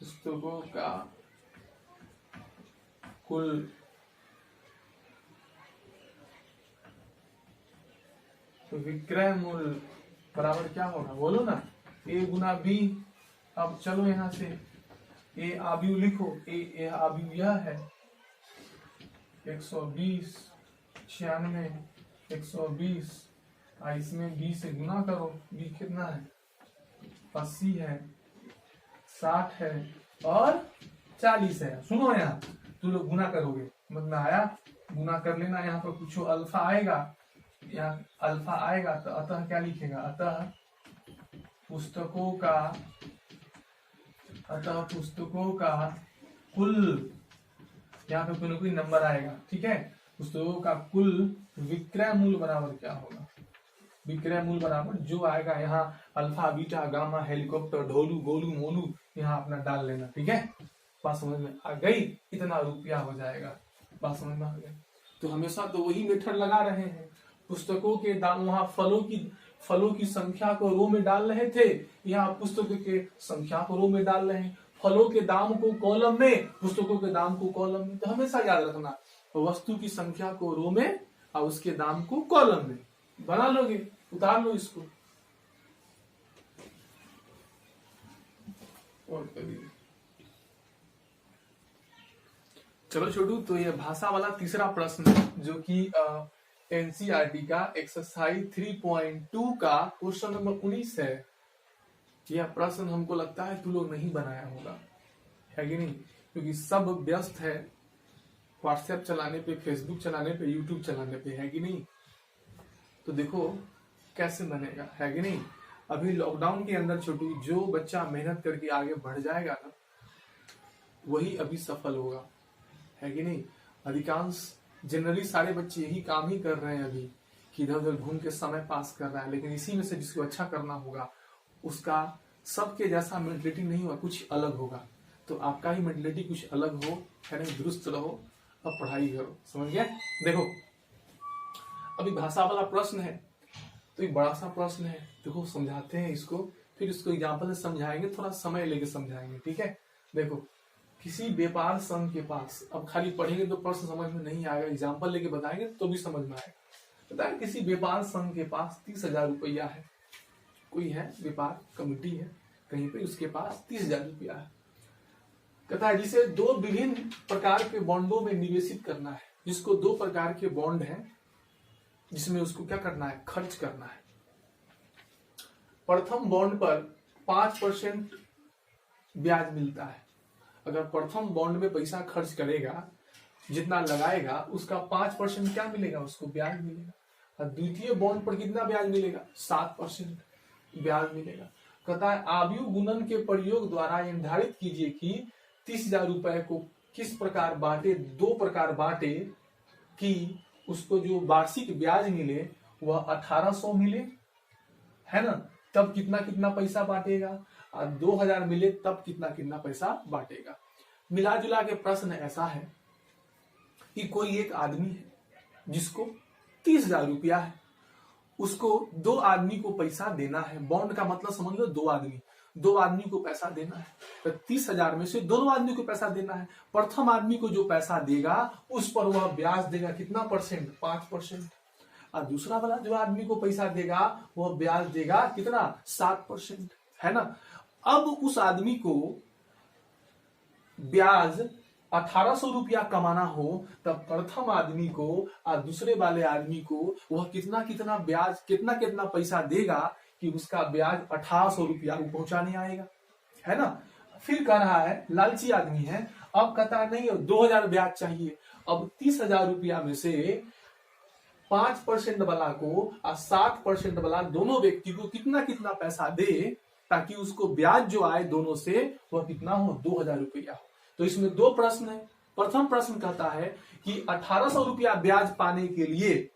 पुस्तकों का कुल विक्रय मूल्य बराबर क्या होगा, बोलो ना, ए गुना बी। अब चलो यहां से ए आव्यू लिखो, ए आव्यू यह है 120, 96, 120, इसमें बी से गुना करो, बी कितना है 80 है, 60 है और 40 है। सुनो यहाँ, तुम लोग गुना करोगे, मतलब आया, गुना कर लेना। यहाँ पर कुछ अल्फा आएगा, यहाँ अल्फा आएगा तो अतः क्या लिखेगा, अतः पुस्तकों का कुल, यहाँ पे कोई ना कोई नंबर आएगा, ठीक है। पुस्तकों का कुल विक्रय मूल्य बराबर क्या होगा, विक्रय मूल्य बराबर जो आएगा, यहाँ alpha beta gamma helicopter Dholu Golu Molu यहाँ अपना डाल लेना, ठीक है। बात समझ में आ गई, इतना रुपया हो जाएगा, बात समझ में आ गई। तो हमेशा तो वही मेथड लगा रहे हैं, पुस्तकों के दाम, वहां फलों की संख्या को रो में डाल रहे थे, यहाँ पुस्तकों के संख्या को रो में डाल रहे हैं, फलों के दाम को कॉलम में, पुस्तकों के दाम को कॉलम में। तो हमेशा याद रखना, वस्तु की संख्या को रो में और उसके दाम को कॉलम में बना लोगे, उतार लो इसको। और चलो छोटू, तो ये भाषा वाला तीसरा प्रश्न जो कि एनसीईआरटी का एक्सरसाइज 3.2 का क्वेश्चन नंबर 19 है। यह प्रश्न हमको लगता है तू लोग नहीं बनाया होगा, है कि नहीं, क्योंकि सब व्यस्त है व्हाट्सएप चलाने पे, फेसबुक चलाने पे, यूट्यूब चलाने पे, है कि नहीं। तो देखो कैसे बनेगा, है कि नहीं। अभी लॉकडाउन के अंदर छोटू जो बच्चा मेहनत करके आगे बढ़ जाएगा ना, वही अभी सफल होगा, है कि नहीं। अधिकांश जनरली सारे बच्चे यही काम ही कर रहे हैं अभी, कि इधर उधर घूम के समय पास कर रहा है, लेकिन इसी में से जिसको अच्छा करना होगा उसका सबके जैसा मेंटलिटी नहीं होगा, कुछ अलग होगा। तो आपका ही मेंटलिटी कुछ अलग हो, है ना, दुरुस्त रहो, अब पढ़ाई करो, समझ गया। देखो अभी भाषा वाला प्रश्न है, तो एक बड़ा सा प्रश्न है, देखो समझाते हैं इसको, फिर इसको एग्जाम्पल से समझाएंगे, थोड़ा समय लेके समझाएंगे, ठीक है। देखो किसी व्यापार संघ के पास, अब खाली पढ़ेंगे तो प्रश्न समझ में नहीं आएगा, एग्जाम्पल लेके बताएंगे तो भी समझ में आएगा। बताए किसी व्यापार संघ के पास 30,000 रुपया है, कोई है व्यापार कमेटी है कहीं पे, उसके पास 30,000 रुपया है। कहता है जिसे दो विभिन्न प्रकार के बॉन्डों में निवेशित करना है, जिसको दो प्रकार के बॉन्ड हैं जिसमें उसको क्या करना है, खर्च करना है। प्रथम बॉन्ड पर 5% ब्याज मिलता है। अगर प्रथम बॉन्ड में पैसा खर्च करेगा, जितना लगाएगा उसका 5% क्या मिलेगा, उसको ब्याज मिलेगा। और द्वितीय बॉन्ड पर कितना ब्याज मिलेगा, 7% ब्याज मिलेगा। कहता है आव्यूह गुणन के प्रयोग द्वारा निर्धारित कीजिए कि 30,000 रुपए को किस प्रकार बांटे, 2 प्रकार बांटे कि उसको जो वार्षिक ब्याज मिले वह 1800 मिले, है ना, तब कितना कितना पैसा बांटेगा, और 2000 मिले तब कितना कितना पैसा बांटेगा। मिला जुला के प्रश्न ऐसा है कि कोई एक आदमी है जिसको 30,000 रुपया है, उसको 2 आदमी को पैसा देना है। बॉन्ड का मतलब समझ लो, 2 आदमी को पैसा देना है। तो 30,000 में से दोनों आदमी को पैसा देना है। प्रथम आदमी को जो पैसा देगा उस पर वह ब्याज देगा कितना परसेंट, 5%। और दूसरा वाला जो आदमी को पैसा देगा वह ब्याज देगा कितना, 7%, है ना। अब उस आदमी को ब्याज 1800 रुपया कमाना हो, तब प्रथम आदमी को और दूसरे वाले आदमी को वह कितना कितना ब्याज, कितना कितना पैसा देगा, कि उसका ब्याज 1800 रुपया वो पहुंचाने आएगा, है ना। फिर कह रहा है लालची आदमी है, अब कहता है नहीं 2000 ब्याज चाहिए। अब 30,000 रुपया में से 5% वाला को और 7% वाला दोनों व्यक्ति को कितना कितना पैसा दे ताकि उसको ब्याज जो आए दोनों से वह कितना हो, 2000 रुपया हो। तो इसमें दो प्रश्न है। प्रथम प्रश्न कहता है कि 1800 रुपया ब्याज पाने के लिए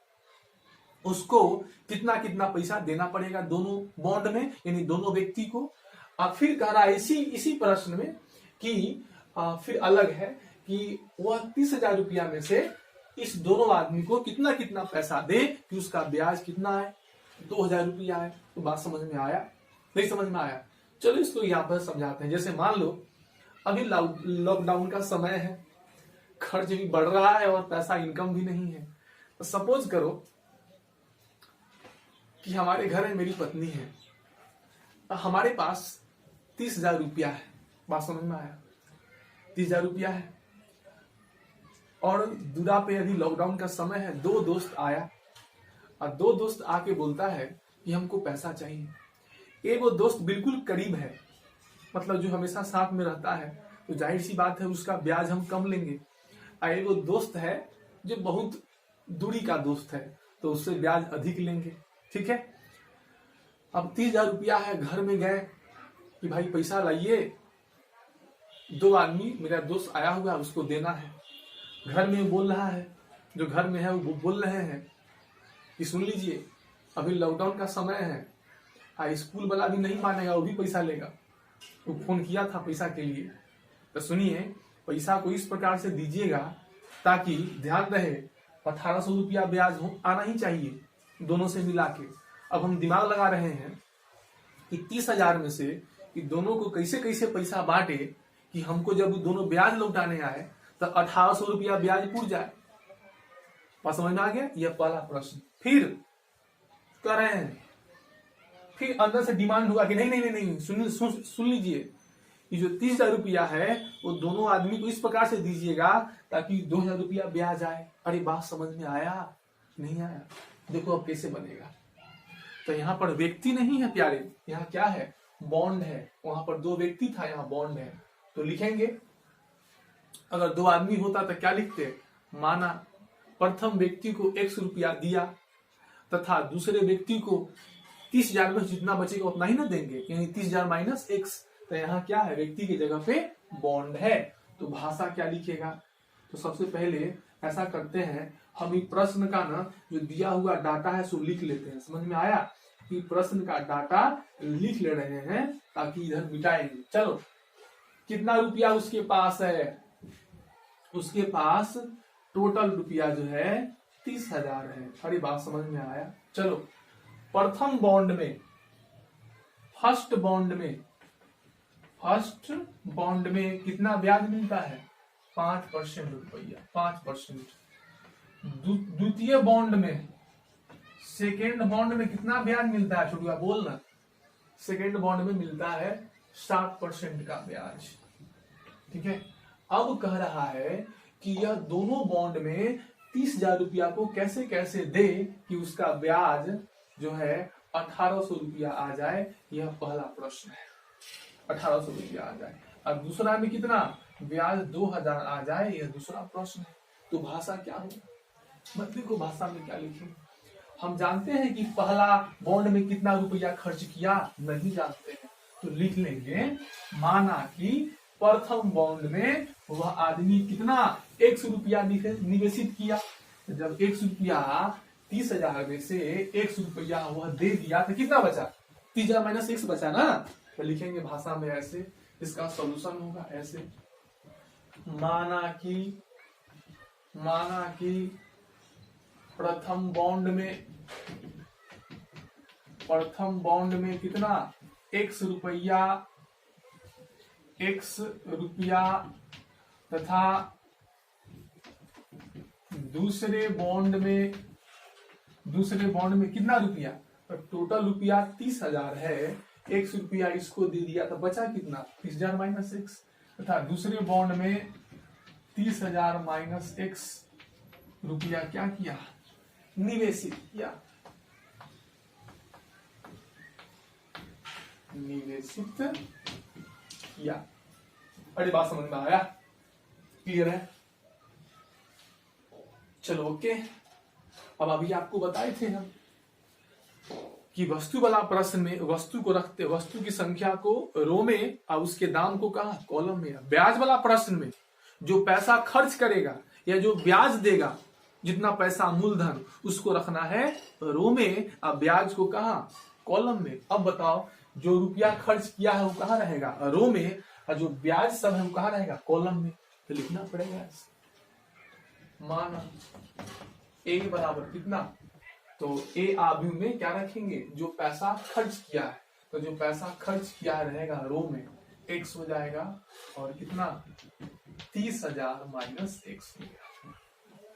उसको कितना कितना पैसा देना पड़ेगा दोनों बॉन्ड में, यानी दोनों व्यक्ति को। और फिर कह रहा है इसी प्रश्न में कि फिर अलग है कि वह 30,000 रुपया में से इस दोनों आदमी को कितना कितना पैसा दे कि उसका ब्याज कितना है, 2000 रुपया है। तो बात समझ में आया? नहीं समझ में आया? चलो इसको यहां पर समझाते हैं। जैसे मान लो अभी लॉकडाउन का समय है, खर्च भी बढ़ रहा है और पैसा इनकम भी नहीं है। तो सपोज करो कि हमारे घर में मेरी पत्नी है, हमारे पास 30,000 रुपया है। बात समझ में आया? 30,000 रुपया है और दूरा पे अभी लॉकडाउन का समय है। दो दोस्त आया और दो दोस्त आके बोलता है कि हमको पैसा चाहिए। एक वो दोस्त बिल्कुल करीब है, मतलब जो हमेशा साथ में रहता है, तो जाहिर सी बात है उसका ब्याज हम कम लेंगे। और एक वो दोस्त है जो बहुत दूरी का दोस्त है, तो उससे ब्याज अधिक लेंगे। ठीक है। अब 30,000 रुपया है, घर में गए कि भाई पैसा लाइए, दो आदमी, मेरा दोस्त आया हुआ है उसको देना है। घर में बोल रहा है, जो घर में है वो बोल रहे हैं कि सुन लीजिए अभी लॉकडाउन का समय है, स्कूल वाला भी नहीं मानेगा, वो भी पैसा लेगा। वो फोन किया था पैसा के लिए। तो सुनिए, पैसा को इस प्रकार से दीजिएगा ताकि ध्यान रहे 1800 रुपया ब्याज आना ही चाहिए दोनों से मिला के। अब हम दिमाग लगा रहे हैं कि 30,000 में से कि दोनों को कैसे कैसे पैसा बांटे कि हमको जब दोनों ब्याज लौटाने आए तो 1800 रुपया ब्याज पूर जाए। बात समझ में आ गया? यह पहला प्रश्न। फिर कह रहे हैं, फिर अंदर से डिमांड हुआ कि नहीं नहीं नहीं, नहीं सुन लीजिए, कि जो 30,000 रुपया है वो दोनों आदमी को इस प्रकार से दीजिएगा ताकि 2,000 रुपया ब्याज आए। अरे बात समझ में आया? नहीं आया? देखो अब कैसे बनेगा। तो यहाँ पर व्यक्ति नहीं है प्यारे, यहाँ क्या है, बॉन्ड है। वहां पर दो व्यक्ति था, यहाँ बॉन्ड है। तो लिखेंगे, अगर दो आदमी होता तो क्या लिखते, माना प्रथम व्यक्ति को x रुपया दिया तथा दूसरे व्यक्ति को 30,000 में जितना बचेगा उतना ही ना देंगे, यानी 30,000 माइनस x। तो यहाँ क्या है, व्यक्ति की जगह पे बॉन्ड है। तो भाषा क्या लिखेगा? तो सबसे पहले ऐसा करते हैं, हम इस प्रश्न का ना जो दिया हुआ डाटा है सो लिख लेते हैं। समझ में आया? कि प्रश्न का डाटा लिख ले रहे हैं ताकि इधर मिटाएंगे। चलो, कितना रुपया उसके पास है? उसके पास टोटल रुपया जो है 30,000 है। अरे बात समझ में आया? चलो, प्रथम बॉन्ड में, फर्स्ट बॉन्ड में कितना ब्याज मिलता है? 5% रुपया, 5%। द्वितीय बॉन्ड में, सेकेंड बॉन्ड में कितना ब्याज मिलता है? छोटुआ बोलना। सेकेंड बॉन्ड में मिलता है 7% का ब्याज। ठीक है। अब कह रहा है कि यह दोनों बॉन्ड में 30,000 रुपया को कैसे कैसे दे कि उसका ब्याज जो है 1800 रुपया आ जाए। यह पहला प्रश्न है, 1800 रुपया आ जाए। और दूसरा में कितना ब्याज 2000 आ जाए, यह दूसरा प्रश्न है। तो भाषा क्या हो, मतलब को भाषा में क्या लिखें? हम जानते हैं कि पहला बॉन्ड में कितना रुपया खर्च किया, नहीं जानते हैं, तो लिख लेंगे, माना कि प्रथम बॉन्ड में वह आदमी कितना x रुपया निवेशित किया। जब x रुपया 30,000 में से x रुपया वह दे दिया तो कितना बचा? 30,000 माइनस x बचा ना। तो लिखेंगे भाषा में ऐसे, इसका सॉल्यूशन होगा ऐसे, माना कि प्रथम बॉन्ड में कितना x रुपया तथा दूसरे बॉन्ड में कितना रुपया? तो टोटल रुपया 30,000 है, x रुपया इसको दे दिया तो बचा कितना? 30,000 माइनस x। तथा दूसरे बॉन्ड में 30,000 माइनस x रुपया क्या किया? निवेशित किया। निवेशित किया। अरे बात समझ में आया? क्लियर है? चलो ओके। अब अभी आपको बताए थे हम कि वस्तु वाला प्रश्न में वस्तु को रखते, वस्तु की संख्या को रो में और उसके दाम को कहा कॉलम में। ब्याज वाला प्रश्न में जो पैसा खर्च करेगा या जो ब्याज देगा, जितना पैसा मूलधन, उसको रखना है रो में और ब्याज को कहा कॉलम में। अब बताओ, जो रुपया खर्च किया है वो कहाँ रहेगा रो में, और जो ब्याज सब है वो कहाँ रहेगा कॉलम में। तो लिखना पड़ेगा ऐसे। माना ए बराबर कितना, तो ए आव्यूह में क्या रखेंगे, जो पैसा खर्च किया है, तो जो पैसा खर्च किया रहेगा रो में x हो जाएगा, और कितना 30,000 माइनस x हो गया।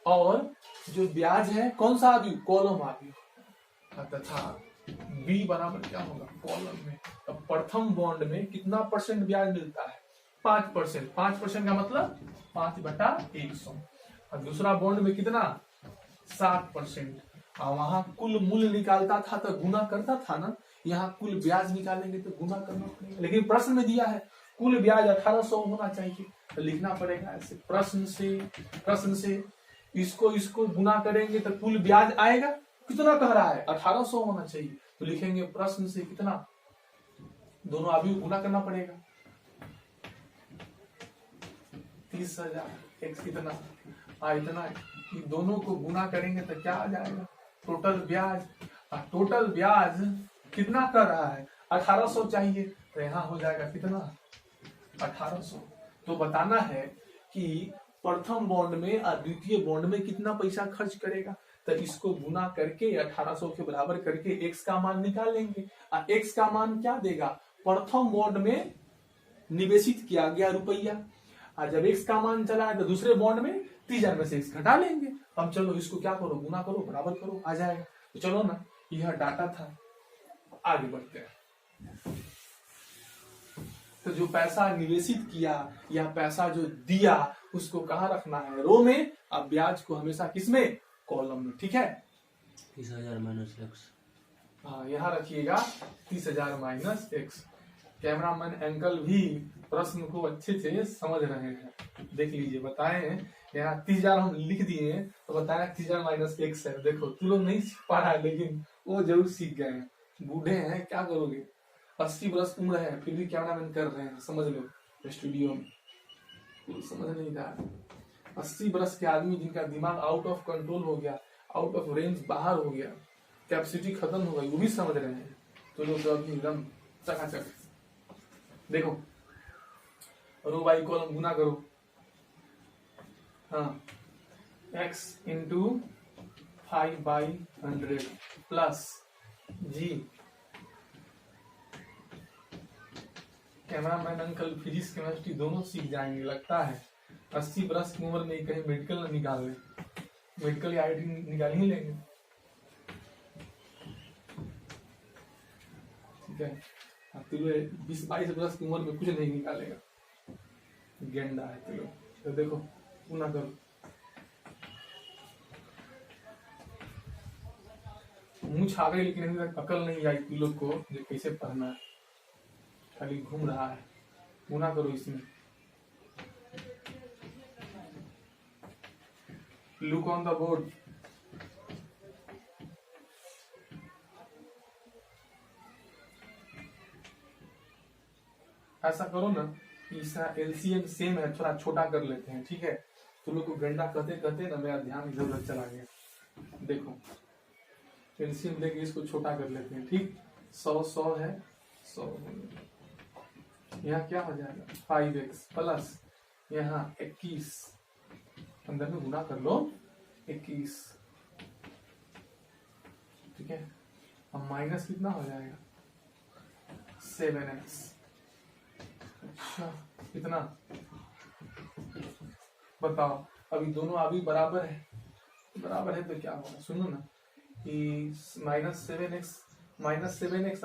और जो ब्याज है कौन सा आव्यूह, कॉलम आव्यूह, तथा b बराबर क्या होगा कॉलम में। अब प्रथम बॉन्ड में कितना परसेंट ब्याज मिलता है 5%। 5% का मतलब 5/100। और दूसरा बॉन्ड में कितना 7%। और वहां कुल मूल्य निकालता था तो गुना करता था ना, यहाँ कुल ब्याज निकालेंगे तो गुना करना पड़ेगा। लेकिन प्रश्न में दिया है कुल ब्याज 1800 होना चाहिए, तो लिखना पड़ेगा ऐसे। प्रश्न से इसको गुना करेंगे तो कुल ब्याज आएगा, कितना कह रहा है 1800 होना चाहिए, तो लिखेंगे प्रश्न से कितना, दोनों आव्यूह गुना करना पड़ेगा। 30,000 x कितना इतना, दोनों को गुना करेंगे तो क्या आ जाएगा टोटल ब्याज। और टोटल ब्याज कितना कर रहा है 1800 चाहिए, तो यहाँ हो जाएगा कितना 1800। तो बताना है कि प्रथम बॉन्ड में और द्वितीय बॉन्ड में कितना पैसा खर्च करेगा, तो इसको गुना करके 1800 के बराबर करके x का मान निकाल लेंगे। और x का मान क्या देगा, प्रथम बॉन्ड में निवेशित किया गया रुपया, और जब x का मान चला है तो दूसरे बॉन्ड में 30,000 में से x घटा लेंगे। अब चलो इसको क्या करो, गुना करो, बराबर करो, आ जाएगा। तो चलो ना, यह डाटा था, आगे बढ़ते हैं। तो जो पैसा निवेशित किया या पैसा जो दिया उसको कहाँ रखना है रो में, अब ब्याज को हमेशा किसमें कॉलम में। ठीक है, 30,000 माइनस x। हाँ यहाँ रखिएगा 30,000 माइनस x। कैमरामैन अंकल भी प्रश्न को अच्छे से समझ रहे हैं, देख लीजिए। बताए यहाँ 30,000 हम लिख दिए, तो बताया 30,000 माइनस x है। देखो तू लोग नहीं सीख पा रहा है, लेकिन वो जरूर सीख गए हैं। बूढ़े हैं, क्या करोगे, 80 बरस उम्र है, फिर भी कैमरामैन कर रहे हैं, समझ लो स्टूडियो में। कुछ समझ नहीं रहा। 80 बरस के आदमी जिनका दिमाग आउट ऑफ कंट्रोल हो गया, आउट ऑफ रेंज बाहर हो गया, कैपेसिटी खत्म हो गई, वो भी समझ रहे हैं। तो लोग तो अभी एकदम चकाचक। देखो रो बाई कॉलम गुना करो, हाँ x इंटू 5/100 प्लस जी। कैमरामैन अंकल फिजिक्स केमिस्ट्री दोनों सीख जाएंगे लगता है। 80 बरस की उम्र में कहीं मेडिकल न निकाल ले, मेडिकल या आईटी निकाल ही लेंगे। ठीक है, 20-22 बरस की उम्र में कुछ नहीं निकालेगा, गेंडा है तुम लोग। तो देखो पूना करो, मुंह छा गई, लेकिन अभी तक अकल नहीं आई तुम लोग को जो कैसे पढ़ना है, खाली घूम रहा है। गुना करो इसमें, लुक ऑन द बोर्ड। ऐसा करो ना, इसका एलसीएम सेम है, थोड़ा छोटा कर लेते हैं। ठीक है, तुम लोग को गंडा कहते कहते ना मेरा ध्यान इधर उधर चला गया। देखो एलसीएम लेके इसको छोटा कर लेते हैं। ठीक, 100 है, 100 यहाँ क्या हो जाएगा 5x प्लस यहाँ 21, अंदर में गुना कर लो 21। ठीक है, अब माइनस कितना हो जाएगा 7x। अच्छा कितना बताओ, अभी दोनों अभी बराबर है, बराबर है तो क्या होगा सुनो ना, कि -7x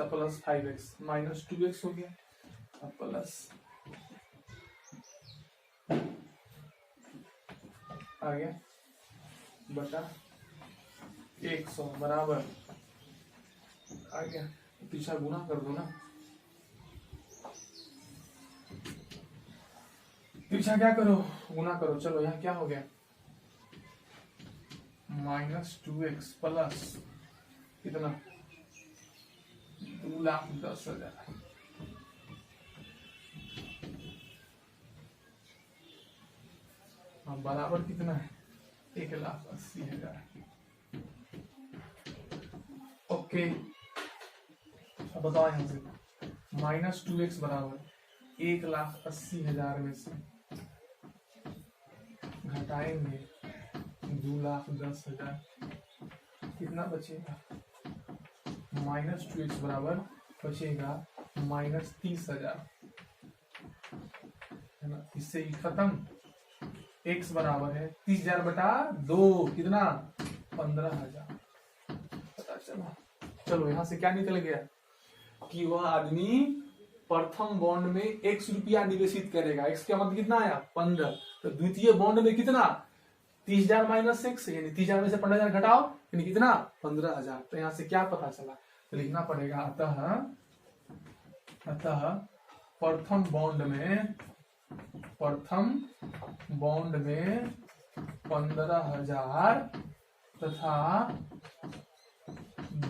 प्लस 5x -2x हो गया, अब प्लस आ गया बटा 100 बराबर आ गया। पीछा गुना कर दो ना, पीछा क्या करो, गुना करो। चलो यहाँ क्या हो गया, -2x प्लस कितना 2,10,000 बराबर कितना है 1,80,000। ओके अब बताओ यहां से -2x बराबर 1,80,000 में से घटाएंगे 2,10,000, कितना बचेगा, -2x बराबर बचेगा -30,000, है ना। इससे ही खत्म। x बराबर है 30,000 बटा 2, कितना 15,000 पता चला। चलो यहां से क्या निकल गया कि वह आदमी प्रथम बॉन्ड में x रुपया निवेशित करेगा। x का मतलब कितना आया 15, तो द्वितीय बॉन्ड में कितना 30,000 माइनस x, यानी 30,000 में से 15,000 घटाओ यानी कितना 15,000। तो यहां से क्या पता चला, तो लिखना पड़ेगा अतः प्रथम बॉन्ड में 15,000 तथा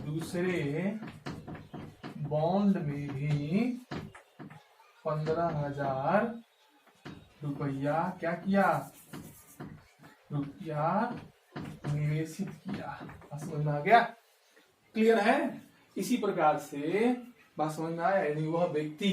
दूसरे बॉन्ड में भी 15,000 रुपया क्या किया, रुपया निवेशित किया। समझ में आ गया, क्लियर है। इसी प्रकार से बात समझ में आया, यानी वह व्यक्ति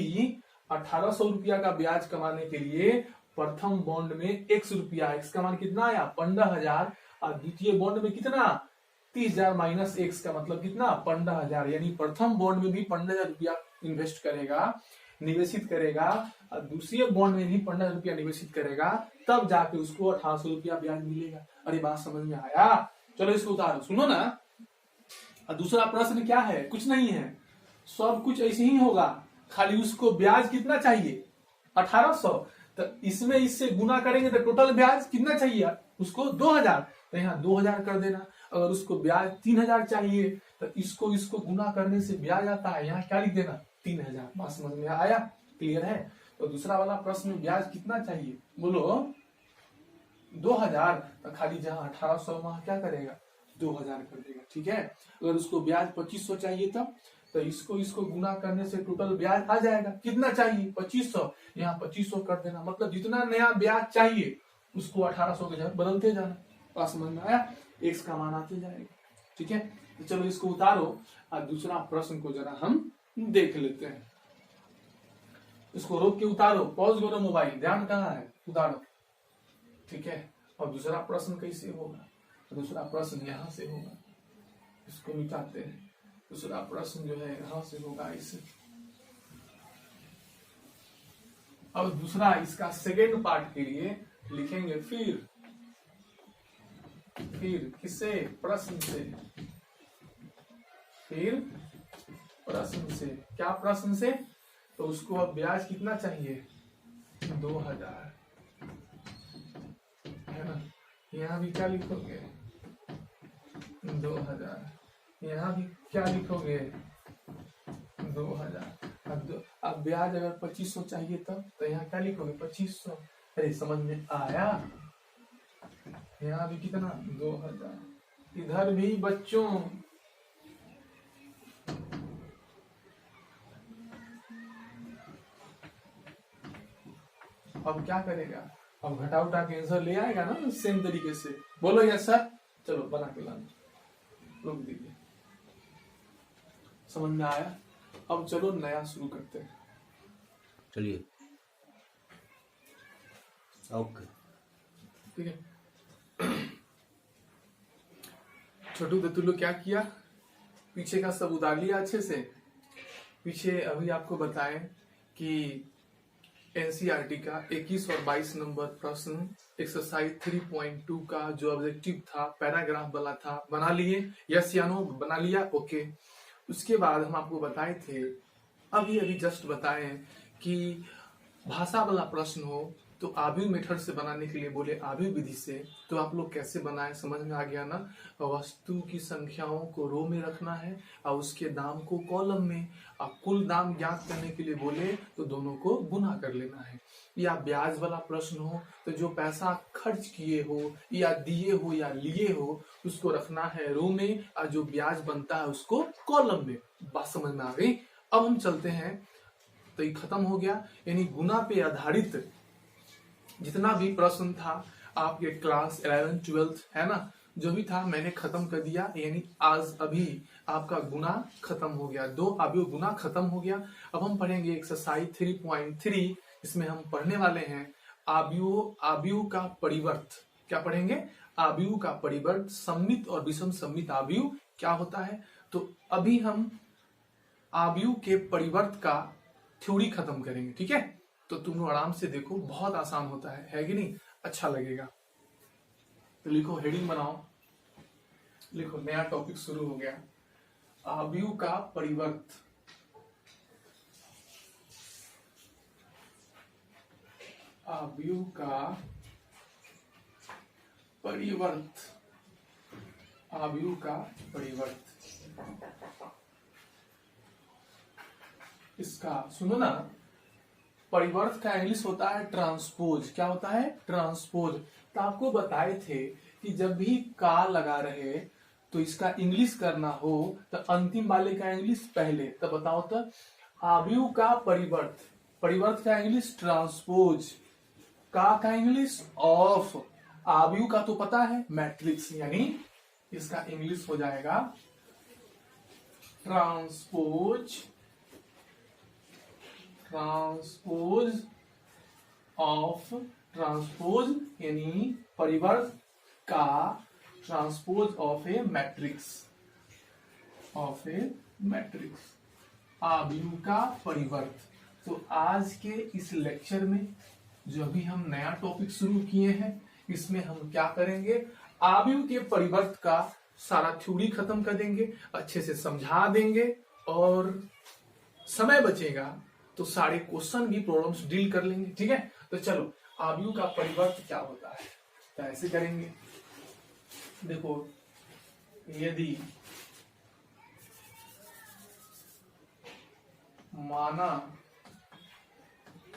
1,800 रुपया का ब्याज कमाने के लिए प्रथम बॉन्ड में x रुपया, x का मान कितना आया 15,000, और द्वितीय बॉन्ड में कितना 30,000 माइनस x का मतलब कितना 15,000, यानी प्रथम बॉन्ड में भी 15,000 रुपया इन्वेस्ट करेगा, निवेशित करेगा, और दूसरे बॉन्ड में भी 15,000 रुपया निवेशित करेगा, तब जाके उसको 1,800 रुपया ब्याज मिलेगा। अरे बात समझ में आया। चलो इसको उतारो, सुनो ना। और दूसरा प्रश्न क्या है, कुछ नहीं है, सब कुछ ऐसे ही होगा, खाली उसको ब्याज कितना चाहिए 1,800, तो इसमें इससे गुना करेंगे तो टोटल ब्याज कितना चाहिए उसको 2,000, तो यहाँ 2,000 कर देना। अगर उसको ब्याज 3,000 चाहिए तो इसको गुना करने से ब्याज आता है, यहाँ क्या लिख देना 3,000। बात समझ में आया, क्लियर है। तो दूसरा वाला प्रश्न में ब्याज कितना चाहिए, बोलो 2,000, तो खाली जहाँ 1,800 वहां क्या करेगा 2,000 कर देगा, ठीक है। अगर उसको ब्याज 2,500 चाहिए तब, तो इसको गुना करने से टोटल ब्याज आ जाएगा, कितना चाहिए 2,500, यहाँ 2,500 कर देना, मतलब जितना नया ब्याज चाहिए उसको 1,800 के जगह बदलते जाना। बात समझ में आया, x का मान आते जाएगा, ठीक है। तो चलो इसको उतारो और दूसरा प्रश्न को जरा हम देख लेते हैं। इसको रोक के उतारो, पॉज करो मोबाइल, ध्यान कहाँ है, उतारो, ठीक है। और दूसरा प्रश्न कैसे होगा, दूसरा प्रश्न यहाँ से होगा, इसको मिटाते हैं। दूसरा प्रश्न जो है यहाँ से होगा इसे। अब दूसरा इसका सेकेंड पार्ट के लिए लिखेंगे फिर किससे, प्रश्न से, फिर प्रश्न से, क्या प्रश्न से, तो उसको अब ब्याज कितना चाहिए 2,000, है ना। यहाँ भी क्या लिखोगे 2,000, यहाँ भी क्या लिखोगे 2,000। अब ब्याज अगर 2,500 चाहिए तब, तो यहाँ क्या लिखोगे 2,500। अरे समझ में आया, यहाँ भी कितना 2,000, इधर भी बच्चों अब क्या करेगा, अब घटा उठा के आंसर ले आएगा ना सेम तरीके से। बोलो यस सर, चलो बना के लाना, रोक दीजिए। समझ में आया, अब चलो नया शुरू करते हैं। चलिए ओके, ठीक है। छोटू दत्तुल्लू क्या किया, पीछे का सब उतार लिया अच्छे से। पीछे अभी आपको बताएं कि एनसीईआरटी का 21 और 22 नंबर प्रश्न एक्सरसाइज 3.2 का जो ऑब्जेक्टिव था पैराग्राफ वाला था, बना लिए, यस या नो, बना लिया, ओके। उसके बाद हम आपको बताए थे, अभी जस्ट बताए कि भाषा वाला प्रश्न हो तो आव्यूह मेथड से बनाने के लिए बोले आव्यूह विधि से, तो आप लोग कैसे बनाए समझ में आ गया ना। वस्तु की संख्याओं को रो में रखना है और उसके दाम को कॉलम में, और कुल दाम ज्ञात करने के लिए बोले तो दोनों को गुना कर लेना है। या ब्याज वाला प्रश्न हो तो जो पैसा खर्च किए हो या दिए हो या लिए हो उसको रखना है रो में, और जो ब्याज बनता है उसको कॉलम में। बात समझ में आ गई। अब हम चलते हैं, तो ये खत्म हो गया। यानी गुना पे आधारित जितना भी प्रश्न था आपके क्लास 11 12 है ना, जो भी था मैंने खत्म कर दिया। यानी आज अभी आपका गुना खत्म हो गया, 2 अवयव गुना खत्म हो गया। अब हम पढ़ेंगे एक्सरसाइज 3.3। इसमें हम पढ़ने वाले हैं अवयव का परिवर्त। क्या पढ़ेंगे? अवयव का परिवर्त, सममित और विषम सममित अवयव क्या होता है। तो अभी हम अवयव के परिवर्त का थ्योरी खत्म करेंगे, ठीक है। तो तुम लोग आराम से देखो, बहुत आसान होता है कि नहीं? अच्छा लगेगा। तो लिखो, हेडिंग बनाओ, लिखो नया टॉपिक शुरू हो गया, अवयव का परिवर्त। अवयव का परिवर्त, अवयव का परिवर्त। इसका सुनो ना, परिवर्त का इंग्लिश होता है ट्रांसपोज। क्या होता है? ट्रांसपोज। तो आपको बताए थे कि जब भी का लगा रहे तो इसका इंग्लिश करना हो तो अंतिम वाले का इंग्लिश पहले। तो बताओ तो, अवयव का परिवर्त, परिवर्त का इंग्लिश ट्रांसपोज, का इंग्लिश ऑफ, अवयव का तो पता है मैट्रिक्स, यानी इसका इंग्लिश हो जाएगा ट्रांसपोज, ट्रांसपोज ऑफ, ट्रांसपोज यानी परिवर्त का, transpose of A matrix, of A matrix, अवयव का परिवर्त। तो आज के इस लेक्चर में जो अभी हम नया टॉपिक शुरू किए हैं, इसमें हम क्या करेंगे? अवयव के परिवर्त का सारा थ्योरी खत्म कर देंगे, अच्छे से समझा देंगे, और समय बचेगा तो सारे क्वेश्चन भी प्रॉब्लम्स डील कर लेंगे, ठीक है। तो चलो, अवयव का परिवर्त क्या होता है, तो ऐसे करेंगे। देखो, यदि माना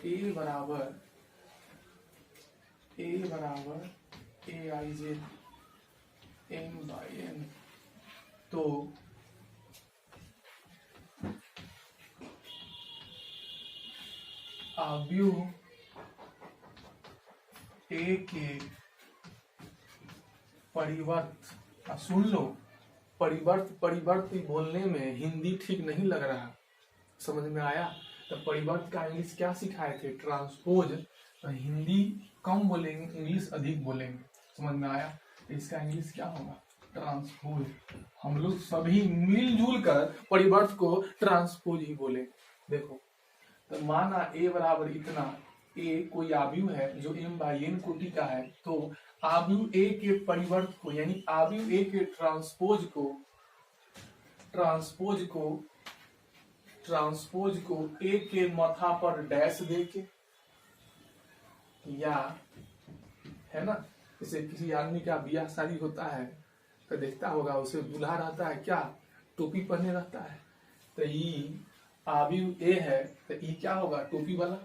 ए बराबर ए आई जे एन बाई एन, तो अवयव ए के परिवर्त, सुन लो, परिवर्त बोलने में हिंदी ठीक नहीं लग रहा, समझ में आया? तो परिवर्त का इंग्लिश क्या सिखाए थे? ट्रांसपोज। तो हिंदी कम बोलेंगे, इंग्लिश अधिक बोलेंगे, समझ में आया? तो इसका इंग्लिश क्या होगा? ट्रांसपोज। हम लोग सभी मिलजुल कर परिवर्त को ट्रांसपोज ही बोले। देखो, तो माना ए बराबर इतना, ए कोई अवयव है जो m बाई n कोटि का है, तो अवयव ए के परिवर्त को, यानी अवयव ए के ट्रांसपोज को ए के माथा पर डैश देके, या है ना, जैसे किसी आदमी का ब्याह शादी होता है तो देखता होगा उसे दूल्हा रहता है क्या, टोपी पहने रहता है। तो ये अवयव ए है, तो ये क्या होगा? टोपी वाला।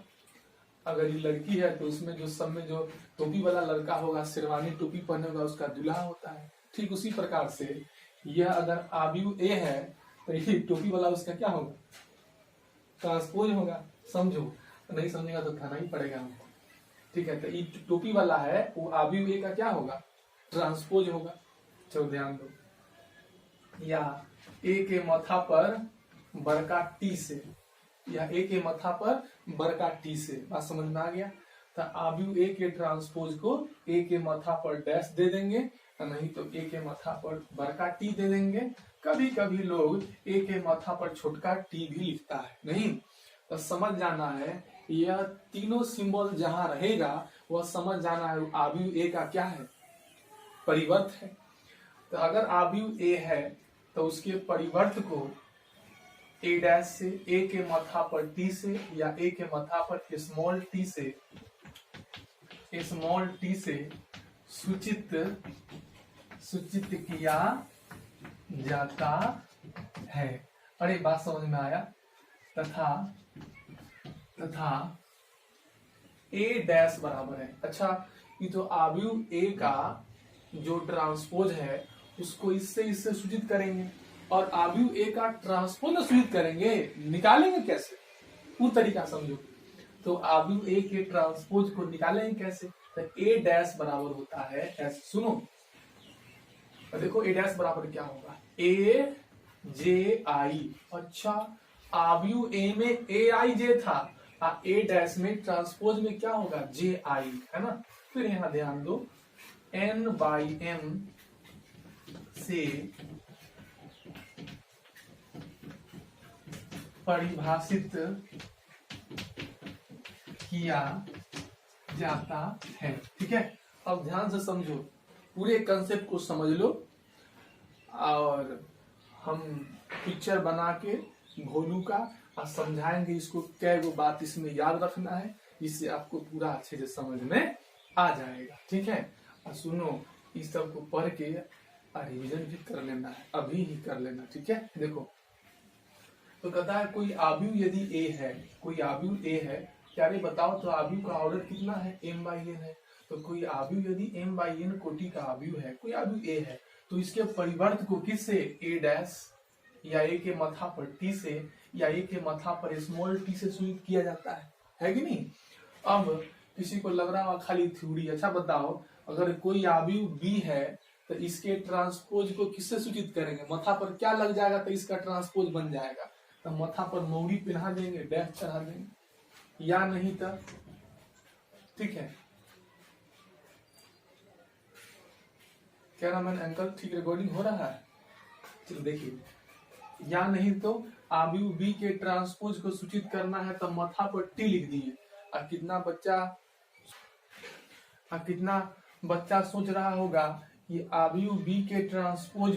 अगर ये लड़की है तो उसमें जो सब में जो टोपी वाला लड़का होगा, शेरवानी टोपी पहने होगा, उसका दूल्हा होता है। ठीक उसी प्रकार से यह अगर अवयव ए है तो ये टोपी वाला उसका क्या होगा? ट्रांसपोज होगा। समझो, नहीं समझेगा तो खाना ही पड़ेगा हमको, ठीक है। तो ये टोपी वाला है, वो अवयव ए का क्या होगा? ट्रांसपोज होगा। चलो ध्यान दो, या ए के माथा पर बड़का टी से, या ए के माथा पर बड़का टी से, बात समझ में आ गया? तो अवयव ए के ट्रांसपोज को ए के माथा पर डैश दे देंगे, नहीं तो ए के माथा पर बड़का टी दे देंगे। कभी कभी लोग ए के माथा पर छोटका टी भी लिखता है, नहीं तो समझ जाना है, यह तीनों सिंबल जहां रहेगा वह समझ जाना है अवयव ए का क्या है? परिवर्त है। तो अगर अवयव ए है तो उसके परिवर्त को ए डैश से, ए के माथा पर टी से, या ए के माथा पर स्मॉल टी से स्मॉल टी से सूचित किया जाता है। अरे बात समझ में आया। तथा ए डैश बराबर है। अच्छा, ये जो आव्यूह ए का जो ट्रांसपोज है उसको इससे सूचित करेंगे और आव्यूह ए का ट्रांसपोज सूचित करेंगे, निकालेंगे कैसे, वो तरीका समझो। तो आव्यूह ए के ट्रांसपोज को निकालेंगे कैसे, तो ए डैश बराबर होता है ऐसे, सुनो और देखो ए डैश बराबर क्या होगा, ए जे आई। अच्छा, आव्यूह ए में ए आई जे था, ए डैश में ट्रांसपोज में क्या होगा, जे आई, है ना। फिर यहां ध्यान दो, एन बाई एम से परिभाषित किया जाता है। ठीक है, अब ध्यान से समझो, पूरे कंसेप्ट को समझ लो और हम पिक्चर बना के भोलू का और समझाएंगे इसको, क्या वो बात इसमें याद रखना है, जिससे आपको पूरा अच्छे से समझ में आ जाएगा। ठीक है, और सुनो, इस सब को पढ़ के रिवीजन भी कर लेना है, अभी ही कर लेना। ठीक है, देखो तो कहता है कोई आव्यूह यदि ए है, कोई आव्यूह ए है, क्या रे बताओ तो आव्यूह का ऑर्डर कितना है, m बाई n है। तो कोई आव्यूह यदि m बाई n कोटि का आव्यूह है, कोई आव्यूह a है, तो इसके परिवर्त को किससे, a डैश या a के माथा पर t से या a के माथा पर स्मॉल t से सूचित किया जाता है कि नहीं। अब किसी को लग रहा है खाली थ्योरी, अच्छा बताओ अगर कोई आव्यूह b है तो इसके ट्रांसपोज को किससे सूचित करेंगे, माथा पर क्या लग जाएगा तो इसका ट्रांसपोज बन जाएगा, तो माथा पर मौरी पहना देंगे, डैश चढ़ा देंगे, या नहीं तो ठीक है। क्या नाम है अंकल, ठीक रिकॉर्डिंग हो रहा है, चलो देखिए, या नहीं तो आव्यूह बी के ट्रांसपोज को सूचित करना है तो माथा पर टी लिख दिए। और कितना बच्चा सोच रहा होगा कि आव्यूह बी के ट्रांसपोज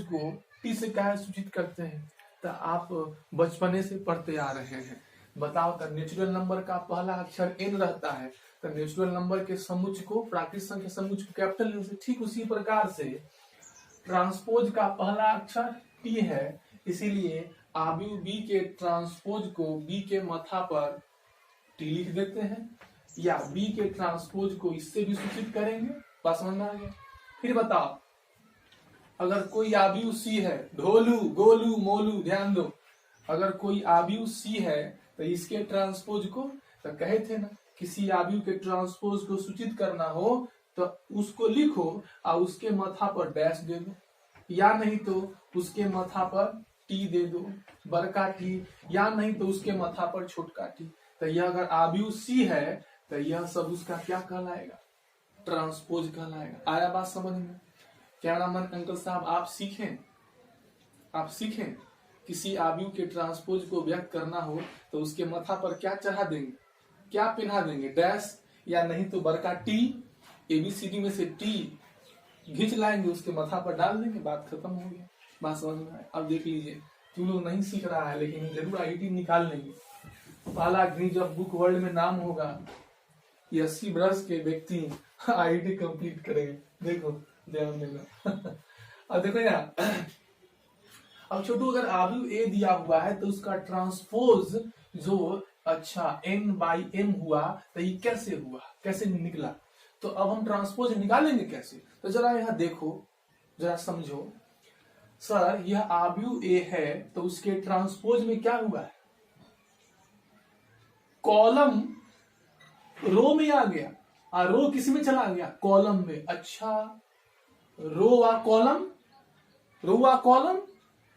को टी से क्या सूचित करते हैं, तो आप बचपने से पढ़ते आ रहे हैं। बताओ तो नेचुरल नंबर का पहला अक्षर n रहता है, तो नेचुरल नंबर के समुच्च को, प्राकृतिक संख्या समुच्च को कैपिटल n से, ठीक उसी प्रकार से ट्रांसपोज का पहला अक्षर t है, इसीलिए आव्यूह b के ट्रांसपोज को b के माथा पर t लिख देते हैं, या b के ट्रांसपोज को इससे भी सूचित करेंगे। बात समझ में आ गया। फिर बताओ अगर कोई आव्यूह c है, ढोलू गोलू मोलू, ध्यान दो, अगर कोई आव्यूह c है तो इसके ट्रांसपोज को, तो कहे थे ना किसी आव्यूह के ट्रांसपोज को सूचित करना हो तो उसको लिखो और उसके माथा पर डैश दे दो, या नहीं तो उसके माथा पर टी दे दो, बड़का टी, या नहीं तो उसके माथा पर छोटका टी। तो यह अगर आव्यूह c है तो यह सब उसका क्या कहलाएगा, ट्रांसपोज कहलाएगा। आया बात समझ में। क्या नाम है अंकल साहब, आप सीखें किसी आव्यूह के ट्रांसपोज को व्यक्त करना हो तो उसके माथा पर क्या चढ़ा देंगे, क्या पहना देंगे, डैश, या नहीं तो बड़का टी, एबीसीडी में से टी घिंच लाएंगे उसके माथा पर डाल देंगे, बात खत्म हो गई। बात समझ में आए। अब देख लीजिए, तू लोग नहीं सीख रहा है लेकिन जरूर आईटी निकाल लेंगे। पहला ग्रीज ऑफ बुक वर्ल्ड में नाम होगा, 80 वर्ष के व्यक्ति आईटी कंप्लीट करेंगे। देखो ध्यान देना। अब देखो यार, अब छोटू अगर आव्यूह ए दिया हुआ है तो उसका ट्रांसपोज जो अच्छा n बाई m हुआ तो ये कैसे हुआ, कैसे निकला, तो अब हम ट्रांसपोज निकालेंगे कैसे, तो जरा यहाँ देखो, जरा समझो। सर यह आव्यूह ए है तो उसके ट्रांसपोज में क्या हुआ है, कॉलम रो में आ गया, और रो किस में चला गया, कॉलम में। अच्छा, रो व कॉलम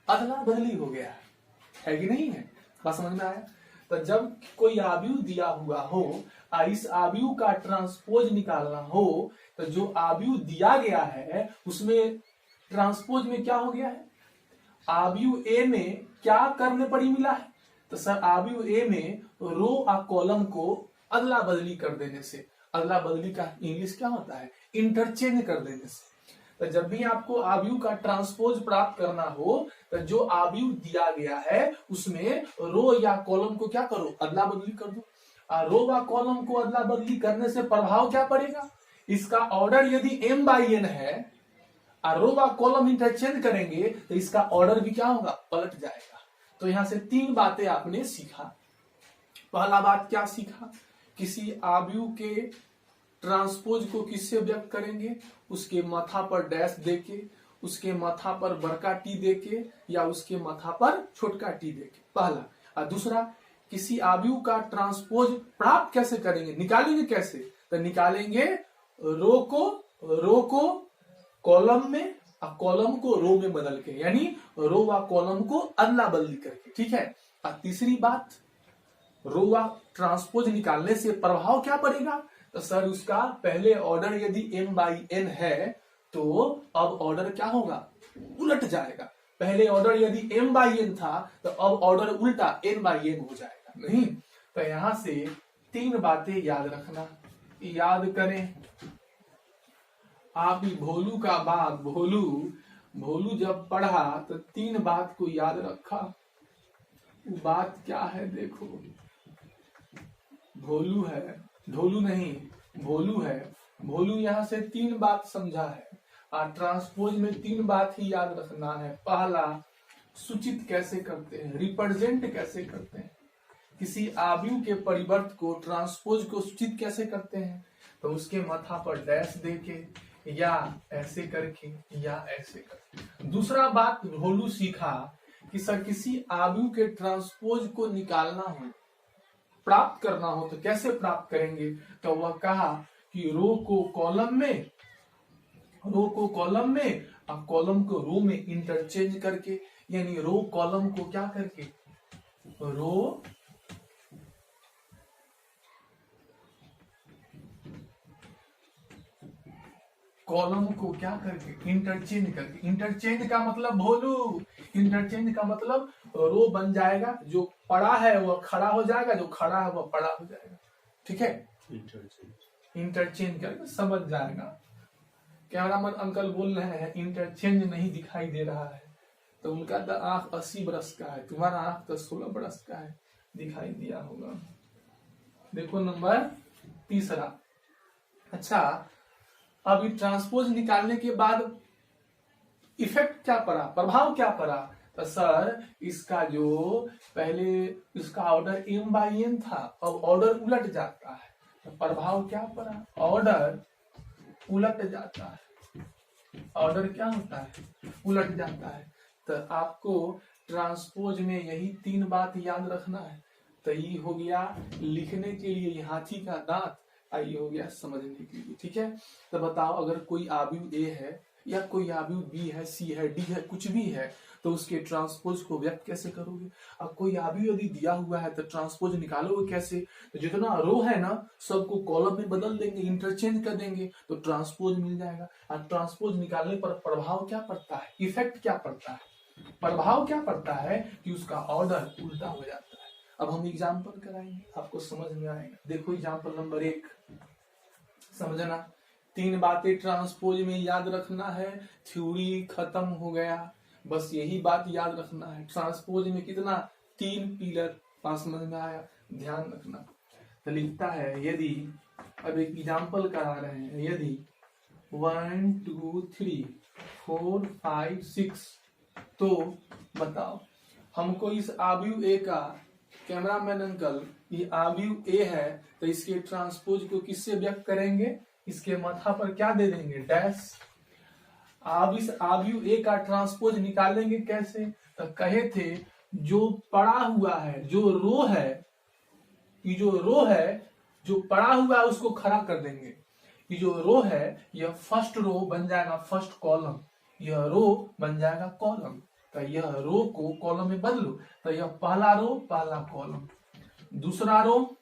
अदला बदली हो गया है कि नहीं है, बात समझ में आया। तो जब कोई आव्यूह दिया हुआ हो और इस आव्यूह का ट्रांसपोज निकालना हो तो जो आव्यूह दिया गया है उसमें ट्रांसपोज में क्या हो गया है, आव्यूह ए में क्या करने पर ही मिला है, तो सर आव्यूह ए में रो और कॉलम को अदला बदली कर देने से, अदला बदली का इंग्लिश क्या होता है, इंटरचेंज कर देने से। तो जब भी आपको आव्यूह का ट्रांसपोज प्राप्त करना हो तो जो आव्यूह दिया गया है उसमें रो या कॉलम को क्या करो, अदला बदली कर दो। रो व कॉलम को अदला बदली करने से प्रभाव क्या पड़ेगा? इसका ऑर्डर यदि m/n है और रो व कॉलम इंटरचेंज करेंगे तो इसका ऑर्डर भी क्या होगा? पलट जाएगा। तो यहां से 3 बातें आपने सीखा। पहला बात क्या सीखा? किसी आव्यूह के ट्रांसपोज को किससे व्यक्त करेंगे? उसके माथा पर डैश देके, उसके माथा पर बड़का टी देके या उसके माथा पर छोटका टी देके, पहला। और दूसरा, किसी आव्यूह का ट्रांसपोज प्राप्त कैसे करेंगे, निकालेंगे कैसे? तो निकालेंगे रो को कॉलम में और कॉलम को रो में बदल के, यानी रो व कॉलम को अदला बदली करके, ठीक है। और तीसरी बात, रो व ट्रांसपोज निकालने से प्रभाव क्या पड़ेगा? तो सर उसका पहले ऑर्डर यदि m/n है तो अब ऑर्डर क्या होगा? उलट जाएगा। पहले ऑर्डर यदि m/n था तो अब ऑर्डर उल्टा n/n हो जाएगा, नहीं? तो यहां से 3 बातें याद रखना, याद करें। आप ही भोलू का बाप भोलू जब पढ़ा तो 3 बात को याद रखा। वो बात क्या है देखो, भोलू है, ढोलू नहीं, भोलू है। भोलू यहां से 3 बात समझा है और ट्रांसपोज में 3 बात ही याद रखना है। पहला, सूचित कैसे करते हैं, रिप्रेजेंट कैसे करते हैं। किसी आव्यूह के परिवर्त को, ट्रांसपोज को सूचित कैसे करते हैं? तो उसके माथा पर डैश देके या ऐसे करके या ऐसे करके। दूसरा बात भोलू सीखा कि सर किसी आव्यूह के ट्रांसपोज को निकालना हो, प्राप्त करना हो तो कैसे प्राप्त करेंगे? तो वह कहा कि रो को कॉलम में और कॉलम को रो में इंटरचेंज करके, यानी रो कॉलम को क्या करके, रो कॉलम को क्या करके, इंटरचेंज करके। इंटरचेंज का मतलब भोलू, इंटरचेंज का मतलब रो बन जाएगा, जो पड़ा है वह खड़ा हो जाएगा, जो खड़ा है वह पड़ा हो जाएगा, ठीक है। इंटरचेंज करके समझ जाएगा। कैमरामैन अंकल बोल रहे हैं इंटरचेंज नहीं दिखाई दे रहा है, तो उनका तो आंख 80 बरस का है, तुम्हारा आंख तो 16 बरस का है, दिखाई दिया होगा। देखो नंबर तीसरा। अच्छा, अभी ट्रांसपोज निकालने के बाद इफेक्ट क्या पड़ा, प्रभाव क्या पड़ा? तो सर इसका जो पहले इसका ऑर्डर m/n था, अब ऑर्डर उलट जाता है, तो प्रभाव क्या पड़ा? ऑर्डर उलट जाता है। ऑर्डर क्या होता है? उलट जाता है। तो आपको ट्रांसपोज में यही 3 बात याद रखना है। तो ये हो गया लिखने के लिए हाथी का दांत, ये हो गया समझने के लिए, ठीक है। तो बताओ, अगर कोई आव्यूह ए है या कोई आव्यूह बी है, सी है, डी है, कुछ भी है, तो उसके ट्रांसपोज को व्यक्त कैसे करोगे? अब कोई आव्यूह यदि दिया हुआ है तो ट्रांसपोज निकालोगे कैसे? तो जितना रो है ना सबको कॉलम में बदल देंगे, इंटरचेंज कर देंगे, तो ट्रांसपोज मिल जाएगा। और ट्रांसपोज निकालने पर प्रभाव क्या पड़ता है, इफेक्ट क्या पड़ता है? प्रभाव क्या पड़ता है कि उसका ऑर्डर उल्टा हो जाता है। अब हम एग्जाम्पल कराएंगे, आपको समझ में आएगा। देखो एग्जाम्पल नंबर 1, समझना। 3 बातें ट्रांसपोज में याद रखना है, थ्योरी खत्म हो गया, बस यही बात याद रखना है। ट्रांसपोज में कितना, 3 पिलर, पास समझ में आया, ध्यान रखना। तो लिखता है, यदि, अब एक एग्जाम्पल करा रहे हैं, यदि 1 2 3 4 5 6, तो बताओ हमको इस आव्यूह ए का, कैमरामैन अंकल, ये आव्यूह ए है तो इसके ट्रांसपोज को किससे व्यक्त करेंगे? इसके माथा पर क्या दे देंगे, डैश। अब इस आव्यूह ए का ट्रांसपोज निकालेंगे कैसे? तो कहे थे जो पड़ा हुआ है, जो रो है, ये जो रो है जो पड़ा हुआ है उसको खड़ा कर देंगे। ये जो रो है यह फर्स्ट रो बन जाएगा फर्स्ट कॉलम, यह रो बन जाएगा कॉलम। तो यह रो को कॉलम में बदलो, तो यह पहला रो पहला कॉलम, दूसरा रो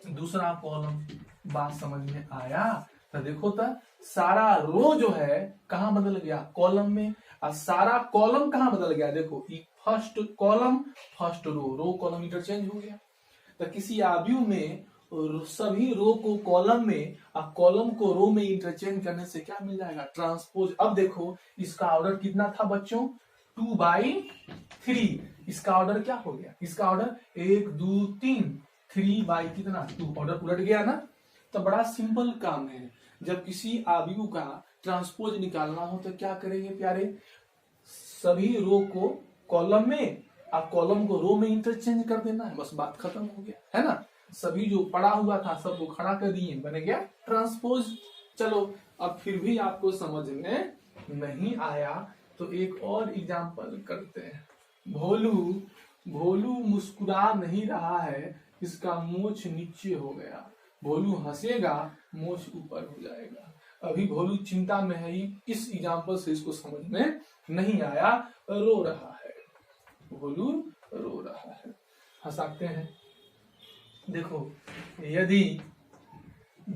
दूसरा कॉलम। बात समझ में आया? तो देखो तो सारा रो जो है कहां बदल गया, कॉलम में, और सारा कॉलम कहां बदल गया, देखो first column first row column interchange हो गया। तो किसी आव्यूह में सभी रो को कॉलम में और कॉलम को रो में इंटरचेंज करने से क्या मिल जाएगा, ट्रांसपोज। अब देखो इसका ऑर्डर कितना था बच्चों, 2/3। इसका ऑर्डर क्या हो गया, इसका ऑर्डर 1 2 3, 3 बाई कितना 2, ऑर्डर उलट गया ना। तो बड़ा सिंपल काम है, जब किसी आव्यूह का ट्रांसपोज निकालना हो तो क्या करेंगे प्यारे, सभी रो को कॉलम में और कॉलम को रो में इंटरचेंज कर देना है, बस बात खत्म हो गया है ना। सभी जो पड़ा हुआ था सबको खड़ा कर दिए, बन गया ट्रांसपोज। चलो अब फिर भी आपको समझ में नहीं आया तो एक और एग्जांपल करते हैं। भोलू भोलू मुस्कुरा नहीं रहा है, इसका मूछ नीचे हो गया। भोलू हंसेगा, मूछ ऊपर हो जाएगा। अभी भोलू चिंता में है, इस एग्जांपल से इसको समझ में नहीं आया, रो रहा है। भोलू रो रहा है। हंसाते हैं। देखो यदि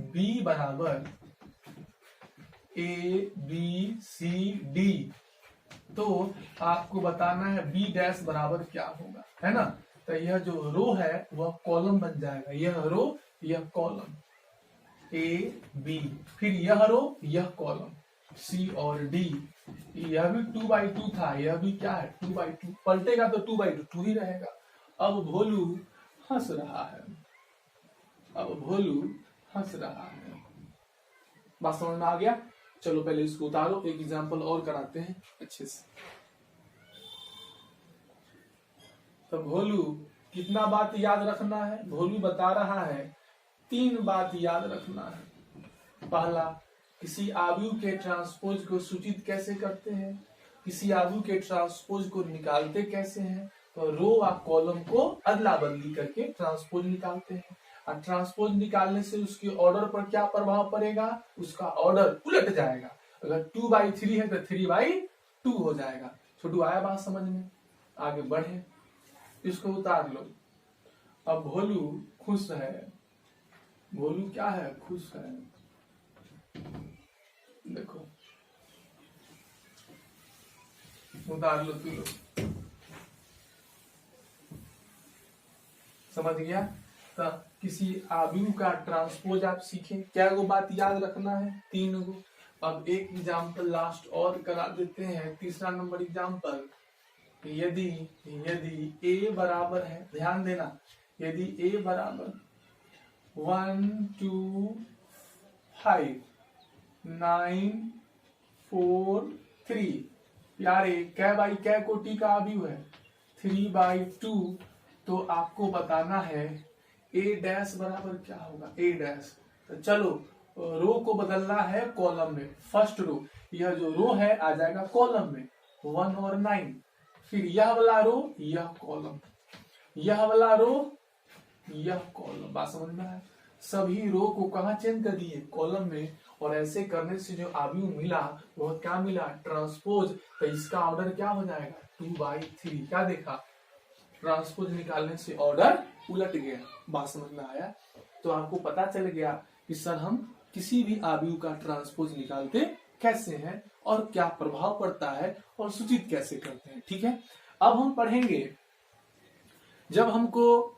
b बराबर ABCD तो आपको बताना है b डैश बराबर क्या होगा, है ना। तो यह जो रो है वह कॉलम बन जाएगा, यह रो यह कॉलम AB, फिर यह रो यह कॉलम C और D। यह भी 2/2 था, यह भी क्या है 2/2, पलटेगा तो 2/2 ही रहेगा। अब भोलू हंस रहा है, अब भोलू हंस रहा है। बात समझ में आ गया। चलो पहले इसको उतारो, एक एग्जांपल और कराते हैं अच्छे से। तो भोलू कितना बात याद रखना है, भोलू बता रहा है 3 बात याद रखना है। पहला, किसी आव्यूह के ट्रांसपोज को सूचित कैसे करते हैं, किसी आव्यूह के ट्रांसपोज को निकालते कैसे हैं। तो रो और कॉलम को अदला बदली करके ट्रांसपोज निकालते हैं, और ट्रांसपोज निकालने से उसके ऑर्डर पर क्या प्रभाव पड़ेगा, उसका ऑर्डर उलट जाएगा। अगर 2/3 है तो 3/2 हो जाएगा। छोटू आया बात समझ में, आगे बढ़े, इसको उतार लो। अब भोलू खुश है, भोलू क्या है खुश है। देखो उतार लो तू लोग, समझ गया। तो किसी आव्यूह का ट्रांसपोज आप सीखें, क्या गो बात याद रखना है 3 गो। अब एक एग्जांपल लास्ट और करा देते हैं, तीसरा नंबर एग्जांपल। यदि यदि a बराबर है, ध्यान देना, यदि a बराबर 1 2 5 9 4 3, यार क्या बाई क्या कोटि का आव्यूह है 3/2। तो आपको बताना है a डैश बराबर क्या होगा, a डैश। तो चलो रो को बदलना है कॉलम में। फर्स्ट रो, यह जो रो है आ जाएगा कॉलम में 1 और 9, फिर यह वाला रो यह कॉलम, यह वाला रो यह कॉलम। बात समझ में आया। सभी रो को कहा चेंज कर दिए, कॉलम में। और ऐसे करने से जो आव्यूह मिला वह क्या मिला, ट्रांसपोज। तो इसका ऑर्डर क्या हो जाएगा 2/3। क्या देखा, ट्रांसपोज निकालने से ऑर्डर उलट गया। बात समझ में आया। तो आपको पता चल गया कि सर हम किसी भी आव्यूह का ट्रांसपोज निकालते कैसे हैं और क्या प्रभाव पड़ता है और सूचित कैसे करते हैं। ठीक है, अब हम पढ़ेंगे, जब हमको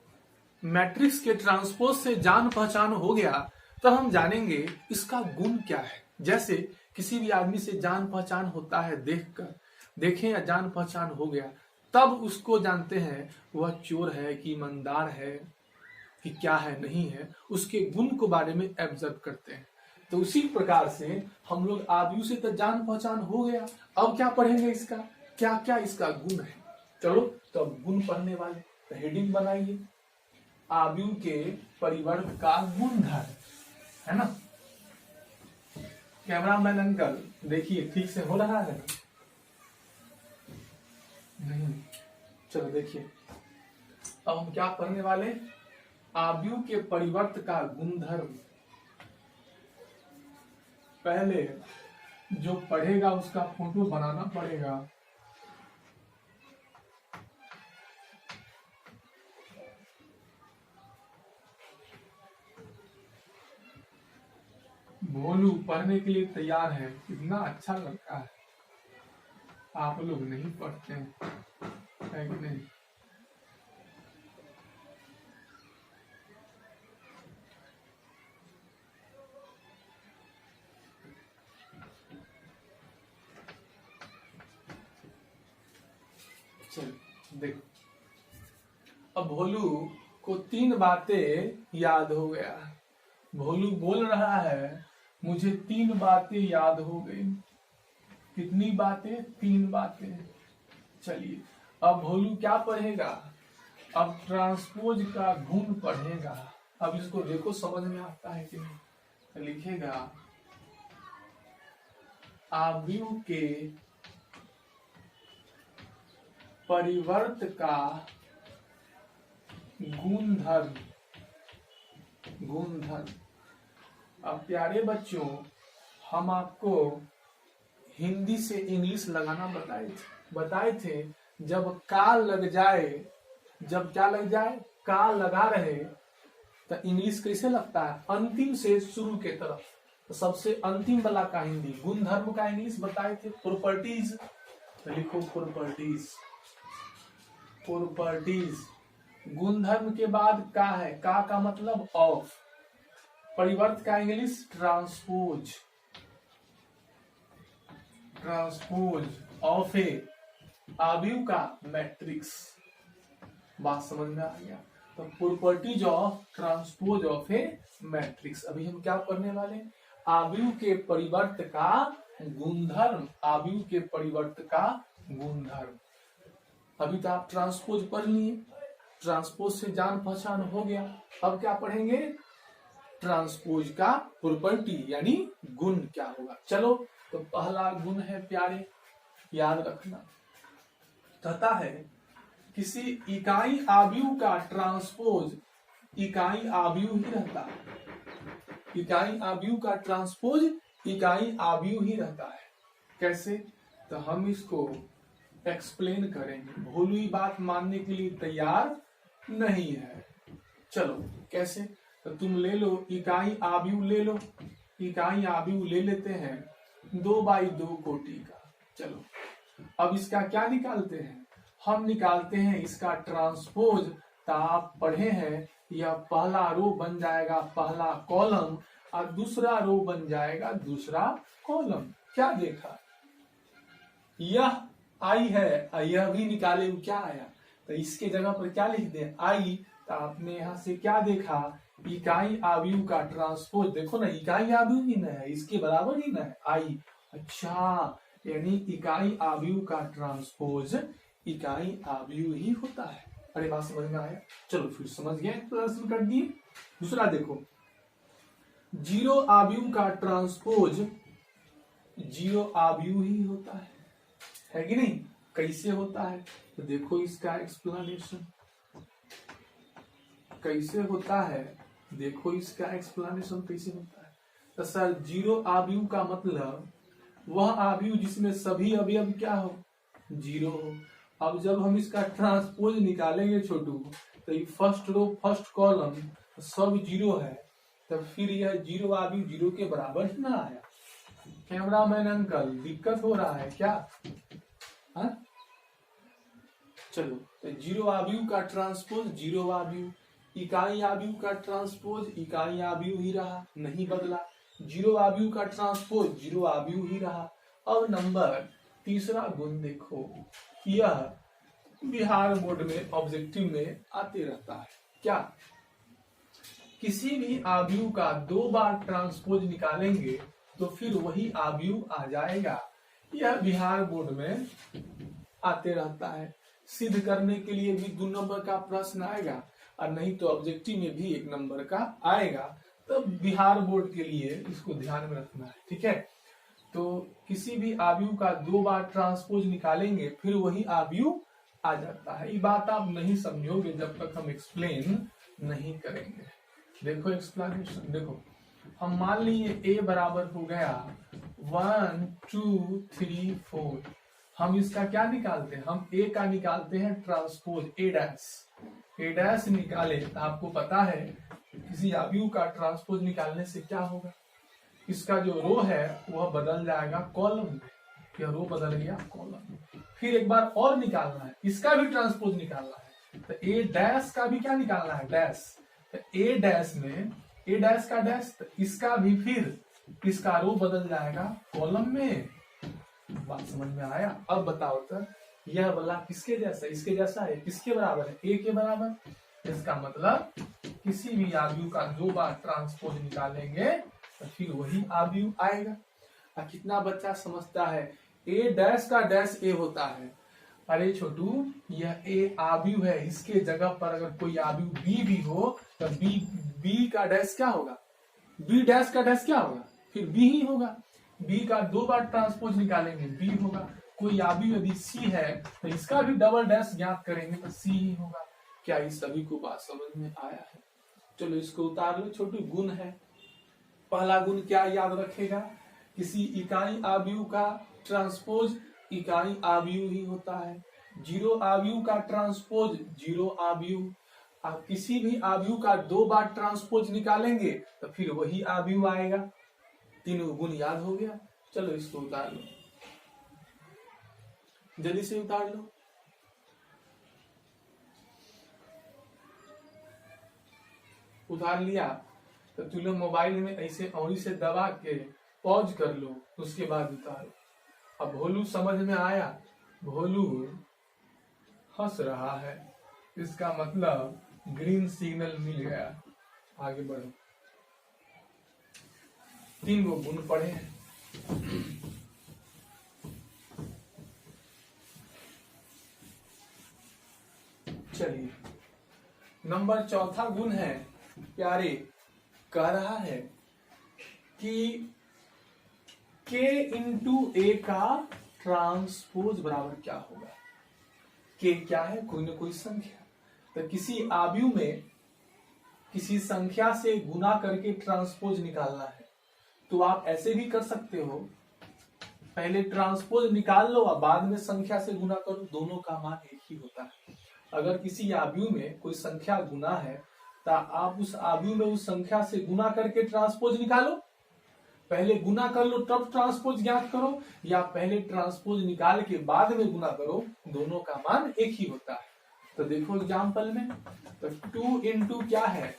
मैट्रिक्स के ट्रांसपोज से जान पहचान हो गया तो हम जानेंगे इसका गुण क्या है। जैसे किसी भी आदमी से जान पहचान होता है देखकर, देखें या जान पहचान हो गया तब उसको जानते हैं वह चोर है कि ईमानदार है कि क्या है नहीं है, उसके गुण को बारे में ऑब्जर्व करते हैं। तो उसी प्रकार से हम लोग आव्यूह से तो जान पहचान हो गया, अब क्या पढ़ेंगे इसका क्या क्या इसका गुण है। चलो तो अब गुण पढ़ने वाले, तो हेडिंग बनाइए, आव्यूह के परिवर्त का गुणधर्म, है ना। कैमरामैन अंकल देखिए ठीक से हो रहा है नहीं, चलो देखिए अब हम क्या पढ़ने वाले, आव्यूह के परिवर्त का गुणधर्म। पहले जो पढ़ेगा उसका फोटो बनाना पड़ेगा। भोलू पढ़ने के लिए तैयार है, कितना अच्छा लड़का है। आप लोग नहीं पढ़ते हैं, है कि नहीं। चलो देखो, अब भोलू को 3 बातें याद हो गया। भोलू बोल रहा है मुझे 3 बातें याद हो गई। कितनी बातें? 3 बातें। चलिए अब भोलू क्या पढ़ेगा? अब ट्रांसपोज का गुण पढ़ेगा। अब इसको देखो समझ में आता है कि नहीं। तो लिखेगा आव्यूह के परिवर्त का गुणधर्म। अब प्यारे बच्चों, हम आपको हिंदी से इंग्लिश लगाना बताए थे। जब का लग जाए, जब क्या लग जाए? का लगा रहे तो इंग्लिश कैसे लगता है? अंतिम से शुरू के तरफ। तो सबसे अंतिम वाला का हिंदी, गुणधर्म का इंग्लिश बताए थे प्रॉपर्टीज। तो लिखो प्रॉपर्टीज। गुणधर्म के बाद का है, का मतलब ऑफ। परिवर्त का इंग्लिश ट्रांसपोज ऑफ ए आव्यूह का मैट्रिक्स। बात समझ में आ गया? तो properties of transpose of A matrix. अभी हम क्या पढ़ने वाले? आव्यूह के परिवर्त का गुणधर्म। आव्यूह के परिवर्त का गुणधर्म। अभी तो आप ट्रांसपोज पढ़ लिए, ट्रांसपोज से जान पहचान हो गया। अब क्या पढ़ेंगे? ट्रांसपोज का प्रॉपर्टी यानी गुण क्या होगा। चलो, तो पहला गुण है प्यारे, याद रखना। कहता है किसी इकाई आव्यूह का ट्रांसपोज इकाई आव्यूह ही रहता है। इकाई आव्यूह का ट्रांसपोज इकाई आव्यूह ही रहता है। कैसे? तो हम इसको एक्सप्लेन करेंगे। भोलू ये बात मानने के लिए तैयार नहीं है। चलो कैसे? तो तुम ले लो इकाई आव्यूह, ले लो इकाई आव्यूह ले लेते हैं 2x2 कोटि का। चलो अब इसका क्या निकालते हैं? हम निकालते हैं इसका ट्रांसपोज। तो आप पढ़े हैं यह पहला रो बन जाएगा पहला कॉलम और दूसरा रो बन जाएगा दूसरा कॉलम। क्या देखा? यह आई है और यह भी निकाले क्या आया? तो इसके जगह पर क्या लिख दें? आई। तो आपने यहाँ से क्या देखा? इकाई आव्यूह का ट्रांसपोज। देखो ना, इकाई आव्यूह ही ना है, इसके बराबर ही ना है आई। अच्छा, यानी इकाई आव्यूह का ट्रांसपोज इकाई आव्यूह ही होता है। अरे बात समझ में आया? चलो फिर समझ गए, प्रदर्शन कर दिए। दूसरा देखो, जीरो आव्यूह का ट्रांसपोज जीरो आव्यूह ही होता है कि नहीं? कैसे होता है? तो देखो इसका एक्सप्लेनेशन कैसे होता है। देखो इसका एक्सप्लेनेशन कैसे होता है। तो सर, जीरो आव्यूह का मतलब वह आव्यूह जिसमें सभी अवयव क्या हो? जीरो हो। अब जब हम इसका ट्रांसपोज निकालेंगे छोटू, तो ये फर्स्ट रो फर्स्ट कॉलम सब जीरो है, तब फिर यह जीरो आव्यूह जीरो के बराबर ही ना आया। कैमरामैन अंकल, दिक्कत हो रहा है क्या? हा? चलो, तो जीरो आव्यूह का ट्रांसपोज जीरो आव्यूह, इकाई आव्यूह का ट्रांसपोज इकाई आव्यूह ही रहा, नहीं बदला। जीरो आव्यूह का ट्रांसपोज जीरो आव्यूह ही रहा। अब नंबर तीसरा गुण देखो, यह बिहार बोर्ड में ऑब्जेक्टिव में आते रहता है। क्या? किसी भी आव्यूह का 2 बार ट्रांसपोज निकालेंगे तो फिर वही आव्यूह आ जाएगा। यह बिहार बोर्ड में आते रहता है। सिद्ध करने के लिए भी 2 नंबर का प्रश्न आएगा और नहीं तो ऑब्जेक्टिव में भी 1 नंबर का आएगा। तो बिहार बोर्ड के लिए इसको ध्यान में रखना है, ठीक है? तो किसी भी आव्यूह का 2 बार ट्रांसपोज निकालेंगे फिर वही आव्यूह आ जाता है। ये बात आप नहीं समझोगे जब तक हम एक्सप्लेन नहीं करेंगे। देखो एक्सप्लेनेशन देखो, हम मान लिए ए बराबर हो गया 1 2 3 4। हम इसका क्या निकालते हैं? हम ए का निकालते हैं ट्रांसपोज ए डैश निकाले। तो आपको पता है किसी आव्यूह का ट्रांसपोज निकालने से क्या होगा? इसका जो रो है वह बदल जाएगा कॉलम में। यह रो बदल गया कॉलम। फिर एक बार और निकालना है, इसका भी ट्रांसपोज निकालना है। तो ए डैश का भी क्या निकालना है? डैश। तो ए डैश में ए डैश का डैश, तो इसका भी फिर इसका रो बदल जाएगा कॉलम में। बात समझ में आया? अब बताओ तो यह वाला किसके जैसा? इसके जैसा है, किसके बराबर है? ए के बराबर। इसका मतलब किसी भी आव्यूह का 2 बार ट्रांसपोज निकालेंगे तो फिर वही आव्यूह आएगा। और कितना बच्चा समझता है ए डैश का डैश ए होता है। अरे छोटू, यह ए आव्यूह है, इसके जगह पर अगर कोई आव्यूह बी भी हो तो बी का डैश क्या होगा, बी डैश का डैश क्या होगा, फिर बी ही होगा। बी का 2 बार ट्रांसपोज निकालेंगे बी होगा। कोई आव्यूह यदि सी है तो इसका भी डबल डैश ज्ञात करेंगे तो सी ही होगा। क्या इस सभी को बात समझ में आया है? चलो इसको उतार लो। छोटू गुण है, पहला गुण क्या याद रखेगा, किसी इकाई आव्यूह का ट्रांसपोज इकाई आव्यूह ही होता है। 0 आव्यूह का ट्रांसपोज 0 आव्यूह। आप किसी भी आव्यूह का 2 बार ट्रांसपोज निकालेंगे तो फिर वही आव्यूह आएगा। तीनों गुण याद हो गया। चलो इसको उतार लो, जल्दी से उतार लो। उतार लिया तो तुम लोग मोबाइल में ऐसे औरी से दबा के पॉज कर लो, उसके बाद उतारो। अब भोलू समझ में आया, भोलू हंस रहा है, इसका मतलब ग्रीन सिग्नल मिल गया। आगे बढ़ो। 3 गो गुण पढ़े हैं। चलिए नंबर 4था गुण है प्यारे, कह रहा है कि K इंटू ए का ट्रांसपोज बराबर क्या होगा। K क्या है, कोई ना कोई संख्या। तो किसी आव्यूह में किसी संख्या से गुना करके ट्रांसपोज निकालना है तो आप ऐसे भी कर सकते हो, पहले ट्रांसपोज निकाल लो और बाद में संख्या से गुना करो, दोनों का मान एक ही होता है। अगर किसी आव्यूह में कोई संख्या गुना है तो आप उस आव्यूह में उस संख्या से गुना करके ट्रांसपोज निकालो, पहले गुना कर लो तब ट्रांसपोज ज्ञात करो, या पहले ट्रांसपोज निकाल के बाद में गुना करो, दोनों का मान एक ही होता है। तो देखो एग्जाम्पल में, तो 2 इंटू क्या है,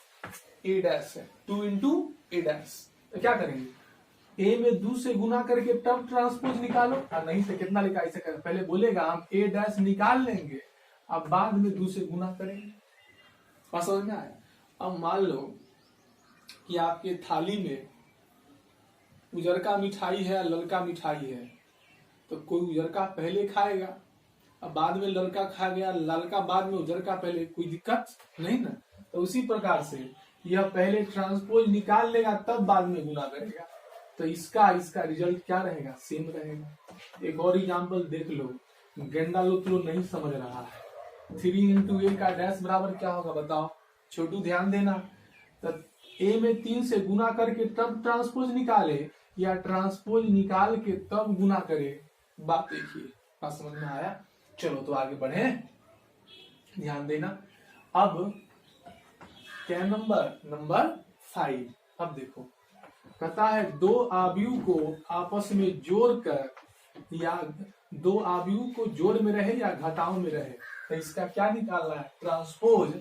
ए डैश है, 2 इंटू ए डैश। तो क्या करेंगे, ए में 2 से गुना करके तब ट्रांसपोज निकालो, और नहीं से कितना लिखा ऐसे कर, पहले बोलेगा हम ए डैश निकाल लेंगे, अब बाद में 2 से गुना करेंगे। समझ में आया? अब मान लो कि आपके थाली में उजरका मिठाई है, ललका मिठाई है, तो कोई उजरका पहले खाएगा, अब बाद में ललका खा गया, ललका बाद में उजरका पहले, कोई दिक्कत नहीं ना। तो उसी प्रकार से यह पहले ट्रांसपोज निकाल लेगा तब बाद में गुना करेगा, तो इसका रिजल्ट क्या रहेगा, सेम रहेगा। एक और एग्जाम्पल देख लो, गेंडा लोग तो नहीं समझ रहा है। 3 इंटू ए का डैश बराबर क्या होगा बताओ छोटू, ध्यान देना। तो ए में 3 से गुना करके तब ट्रांसपोज निकाले या ट्रांसपोज निकाल के तब गुना करे, बात देखिए। बात समझ में आया? चलो तो आगे बढ़े, ध्यान देना। अब क्या नंबर 5। अब देखो कहता है 2 आव्यूह को आपस में जोड़कर, या 2 आव्यूह को जोड़ में रहे या घटाव में रहे, तो इसका क्या निकालना है, ट्रांसपोज।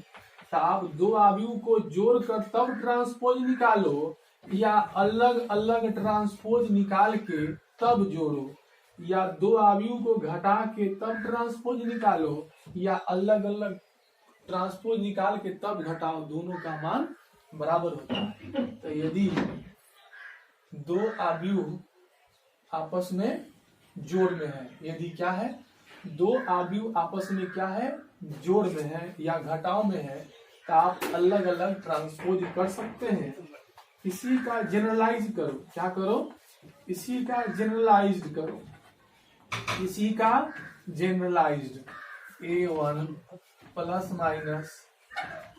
तो आप 2 आव्यूह को जोड़कर तब ट्रांसपोज निकालो, या अलग अलग ट्रांसपोज निकाल के तब जोड़ो, या 2 आव्यूह को घटा के तब ट्रांसपोज निकालो, या अलग अलग ट्रांसपोज निकाल के तब घटाओ, दोनों का मान बराबर होता है। तो यदि 2 आव्यूह आपस में जोड़ में है, यदि क्या है, 2 आव्यूह आपस में क्या है, जोड़ में है या घटाव में है, तो आप अलग अलग ट्रांसपोज कर सकते हैं। इसी का जनरलाइज करो, क्या करो, इसी का जनरलाइज्ड करो, इसी का generalized A1 plus minus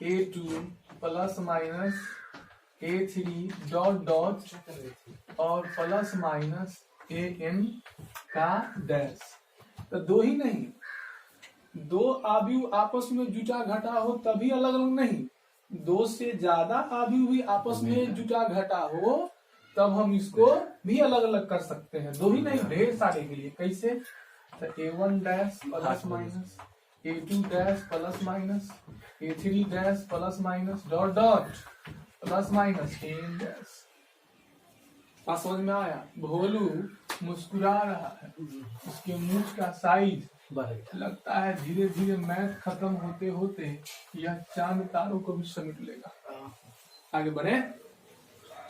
A2 plus minus A3 dot dot और प्लस माइनस AN का डैश। तो 2 ही नहीं, 2 आव्यूह आपस में जुटा घटा हो तभी अलग अलग नहीं, 2 से ज्यादा आव्यूह भी आपस में जुटा घटा हो तब हम इसको भी अलग अलग कर सकते हैं। 2 ही नहीं, ढेर सारे के लिए। कैसे, तो A1 dash plus minus A2 dash plus minus A3 dash plus minus dot dot plus minus AN dash. समझ में आया? भोलू मुस्कुरा रहा है, उसके मुंह का साइज बढ़ेगा। लगता है धीरे धीरे मैथ खत्म होते होते यह चांद तारों को भी समेट लेगा। आगे बढ़े,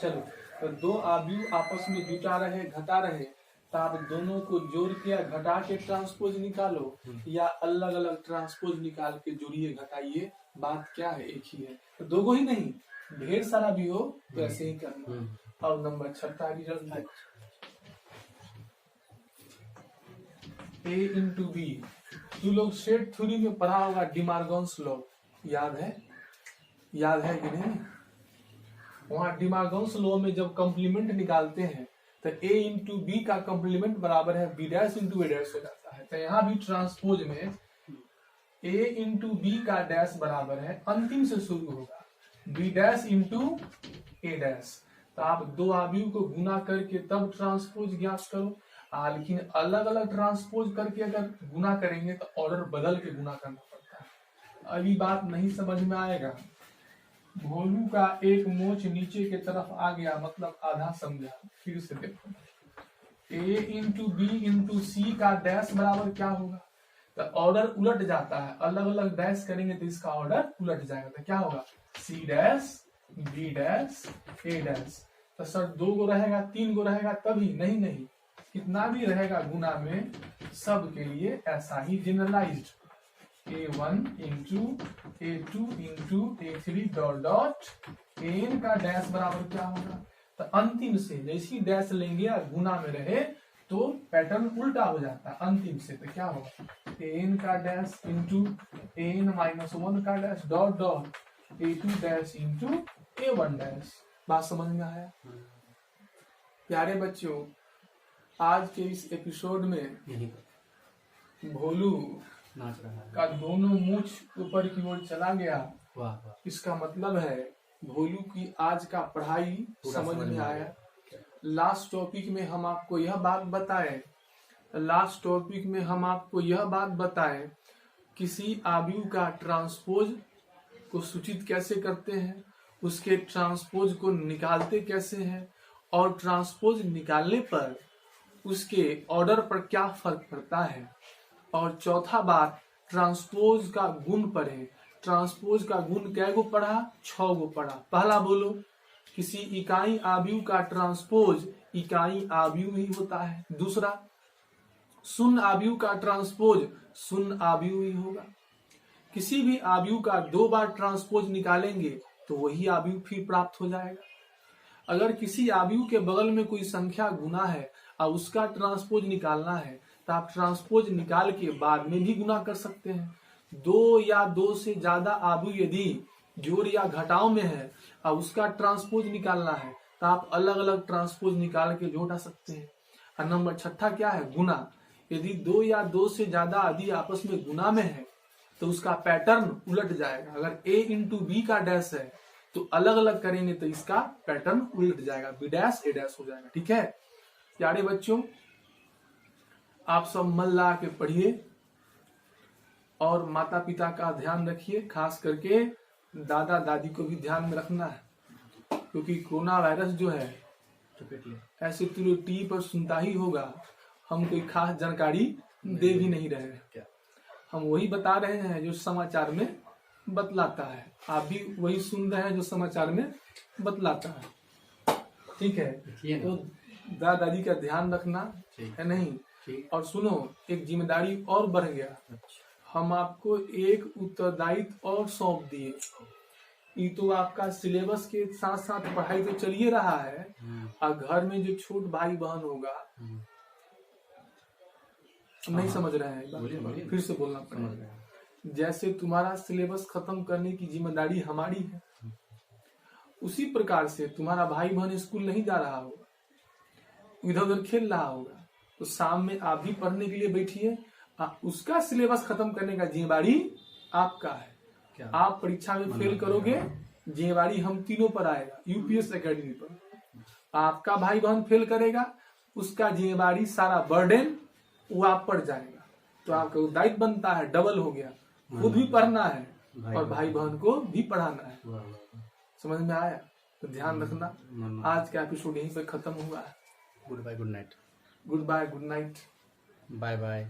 चलो। तो दो आव्यूह आपस में जुटा रहे घटा रहे, तो आप दोनों को जोड़ के या घटा के ट्रांसपोज निकालो, या अलग अलग ट्रांसपोज निकाल के जोड़िए घटाइए, बात क्या है, एक ही है। तो दोगो ही नहीं, ढेर सारा भी हो तो ऐसे ही करना। और नंबर 6 रिजल्ट देखो, A इंटू बी। तू लोग सेट थ्योरी में पढ़ा होगा डिमार्गन्स लॉ, याद है? याद है कि नहीं? वहां डिमार्गन्स लॉ में जब कंप्लीमेंट निकालते हैं तो A इंटू बी का कंप्लीमेंट बराबर है B dash into A dash हो जाता है। तो यहाँ भी ट्रांसपोज में A इंटू बी का डैश बराबर है, अंतिम से शुरू होगा, B dash into A dash. तो आप दो आव्यूह को गुना करके तब ट्रांसपोज ज्ञात करो। लेकिन अलग अलग ट्रांसपोज करके अगर गुना करेंगे तो ऑर्डर बदल के गुना करना पड़ता है। अभी बात नहीं समझ में आएगा। भोलू का एक मोच नीचे की तरफ आ गया, मतलब आधा समझा। फिर से देखो, A इंटू बी इंटू सी का डैश बराबर क्या होगा? तो ऑर्डर उलट जाता है, अलग अलग डैश करेंगे तो इसका ऑर्डर उलट जाएगा। तो क्या होगा? C dash B dash A dash. तो सर 2 गो रहेगा, 3 गो रहेगा तभी? नहीं, कितना भी रहेगा गुना में सब के लिए ऐसा ही generalized. A1 into A2 into A3 dot dot n का डैश बराबर क्या होगा? तो अंतिम से जैसी डैश लेंगे या गुना में रहे तो पैटर्न उल्टा हो जाता है अंतिम से। तो क्या होगा? एन का डैश इंटू एन माइनस 1 का dash dot dot A2 dash into A1 dash. बात समझ में आया? प्यारे बच्चों, आज के इस एपिसोड में भोलू नाच रहा है का दोनों मूछ ऊपर की ओर चला गया। वाह वाह। इसका मतलब है भोलू की आज का पढ़ाई समझ में आया। लास्ट टॉपिक में हम आपको यह बात बताए किसी आव्यूह का ट्रांसपोज को सूचित कैसे करते हैं, उसके ट्रांसपोज को निकालते कैसे हैं, और ट्रांसपोज निकालने पर उसके ऑर्डर पर क्या फर्क पड़ता है। और चौथा बात, ट्रांसपोज का गुण पढ़े। ट्रांसपोज का गुण कै गो पढ़ा? 6 गो पढ़ा। पहला बोलो, किसी इकाई आव्यूह का ट्रांसपोज इकाई आव्यूह ही होता है। दूसरा, शून्य आव्यूह का ट्रांसपोज शून्य आव्यूह ही होगा। किसी भी आव्यूह का 2 बार ट्रांसपोज निकालेंगे तो वही आव्यूह फिर प्राप्त हो जाएगा। अगर किसी आव्यूह के बगल में कोई संख्या गुना है और उसका ट्रांसपोज निकालना है तो आप ट्रांसपोज निकाल के बाद में भी गुना कर सकते हैं। 2 या 2 से ज्यादा आव्यूह यदि जोड़ या घटाव में है और उसका ट्रांसपोज निकालना है तो आप अलग अलग ट्रांसपोज निकाल के जोड़ सकते हैं। और नंबर 6 क्या है? गुना। यदि 2 या 2 से ज्यादा आदि आपस में गुना में है तो उसका पैटर्न उलट जाएगा। अगर A इंटू बी का डैश है तो अलग अलग करेंगे तो इसका पैटर्न उलट जाएगा, B डैश A डैश हो जाएगा। ठीक है प्यारे बच्चों, आप सब मन लगा के पढ़िए और माता पिता का ध्यान रखिए, खास करके दादा दादी को भी ध्यान में रखना है, क्योंकि कोरोना वायरस जो है ऐसे तुम टीवी पर सुनता ही होगा, हम कोई खास जानकारी दे भी नहीं रहे हैं। हम वही बता रहे हैं जो समाचार में बतलाता है, आप भी वही सुन रहे हैं जो समाचार में बतलाता है। ठीक है, तो दादा दादी का ध्यान रखना है नहीं। और सुनो, एक जिम्मेदारी और बढ़ गया। हम आपको एक उत्तरदायित्व और सौंप दिए। ये तो आपका सिलेबस के साथ साथ पढ़ाई तो चलिए रहा है, और घर में जो छोट भाई बहन होगा, नहीं समझ रहे हैं, फिर से बोलना पड़ेगा। जैसे तुम्हारा सिलेबस खत्म करने की जिम्मेदारी हमारी है, उसी प्रकार से तुम्हारा भाई बहन स्कूल नहीं जा रहा होगा, इधर उधर खेल रहा होगा, तो शाम में आप भी पढ़ने के लिए बैठिए। उसका सिलेबस खत्म करने का जिम्मेदारी आपका है। आप परीक्षा में फेल करोगे, जिम्मेदारी हम तीनों पर आएगा, यूपीएस एकेडमी पर। आपका भाई बहन फेल करेगा, उसका जिम्मेदारी सारा बर्डन वो आप पर जाएगा। तो आपका दायित्व बनता है, डबल हो गया, खुद भी पढ़ना है और भाई बहन को भी पढ़ाना है। समझ में आया? तो ध्यान रखना। आज का एपिसोड यहीं पे खत्म हुआ है। Good bye, good night. Good bye, good night, bye bye.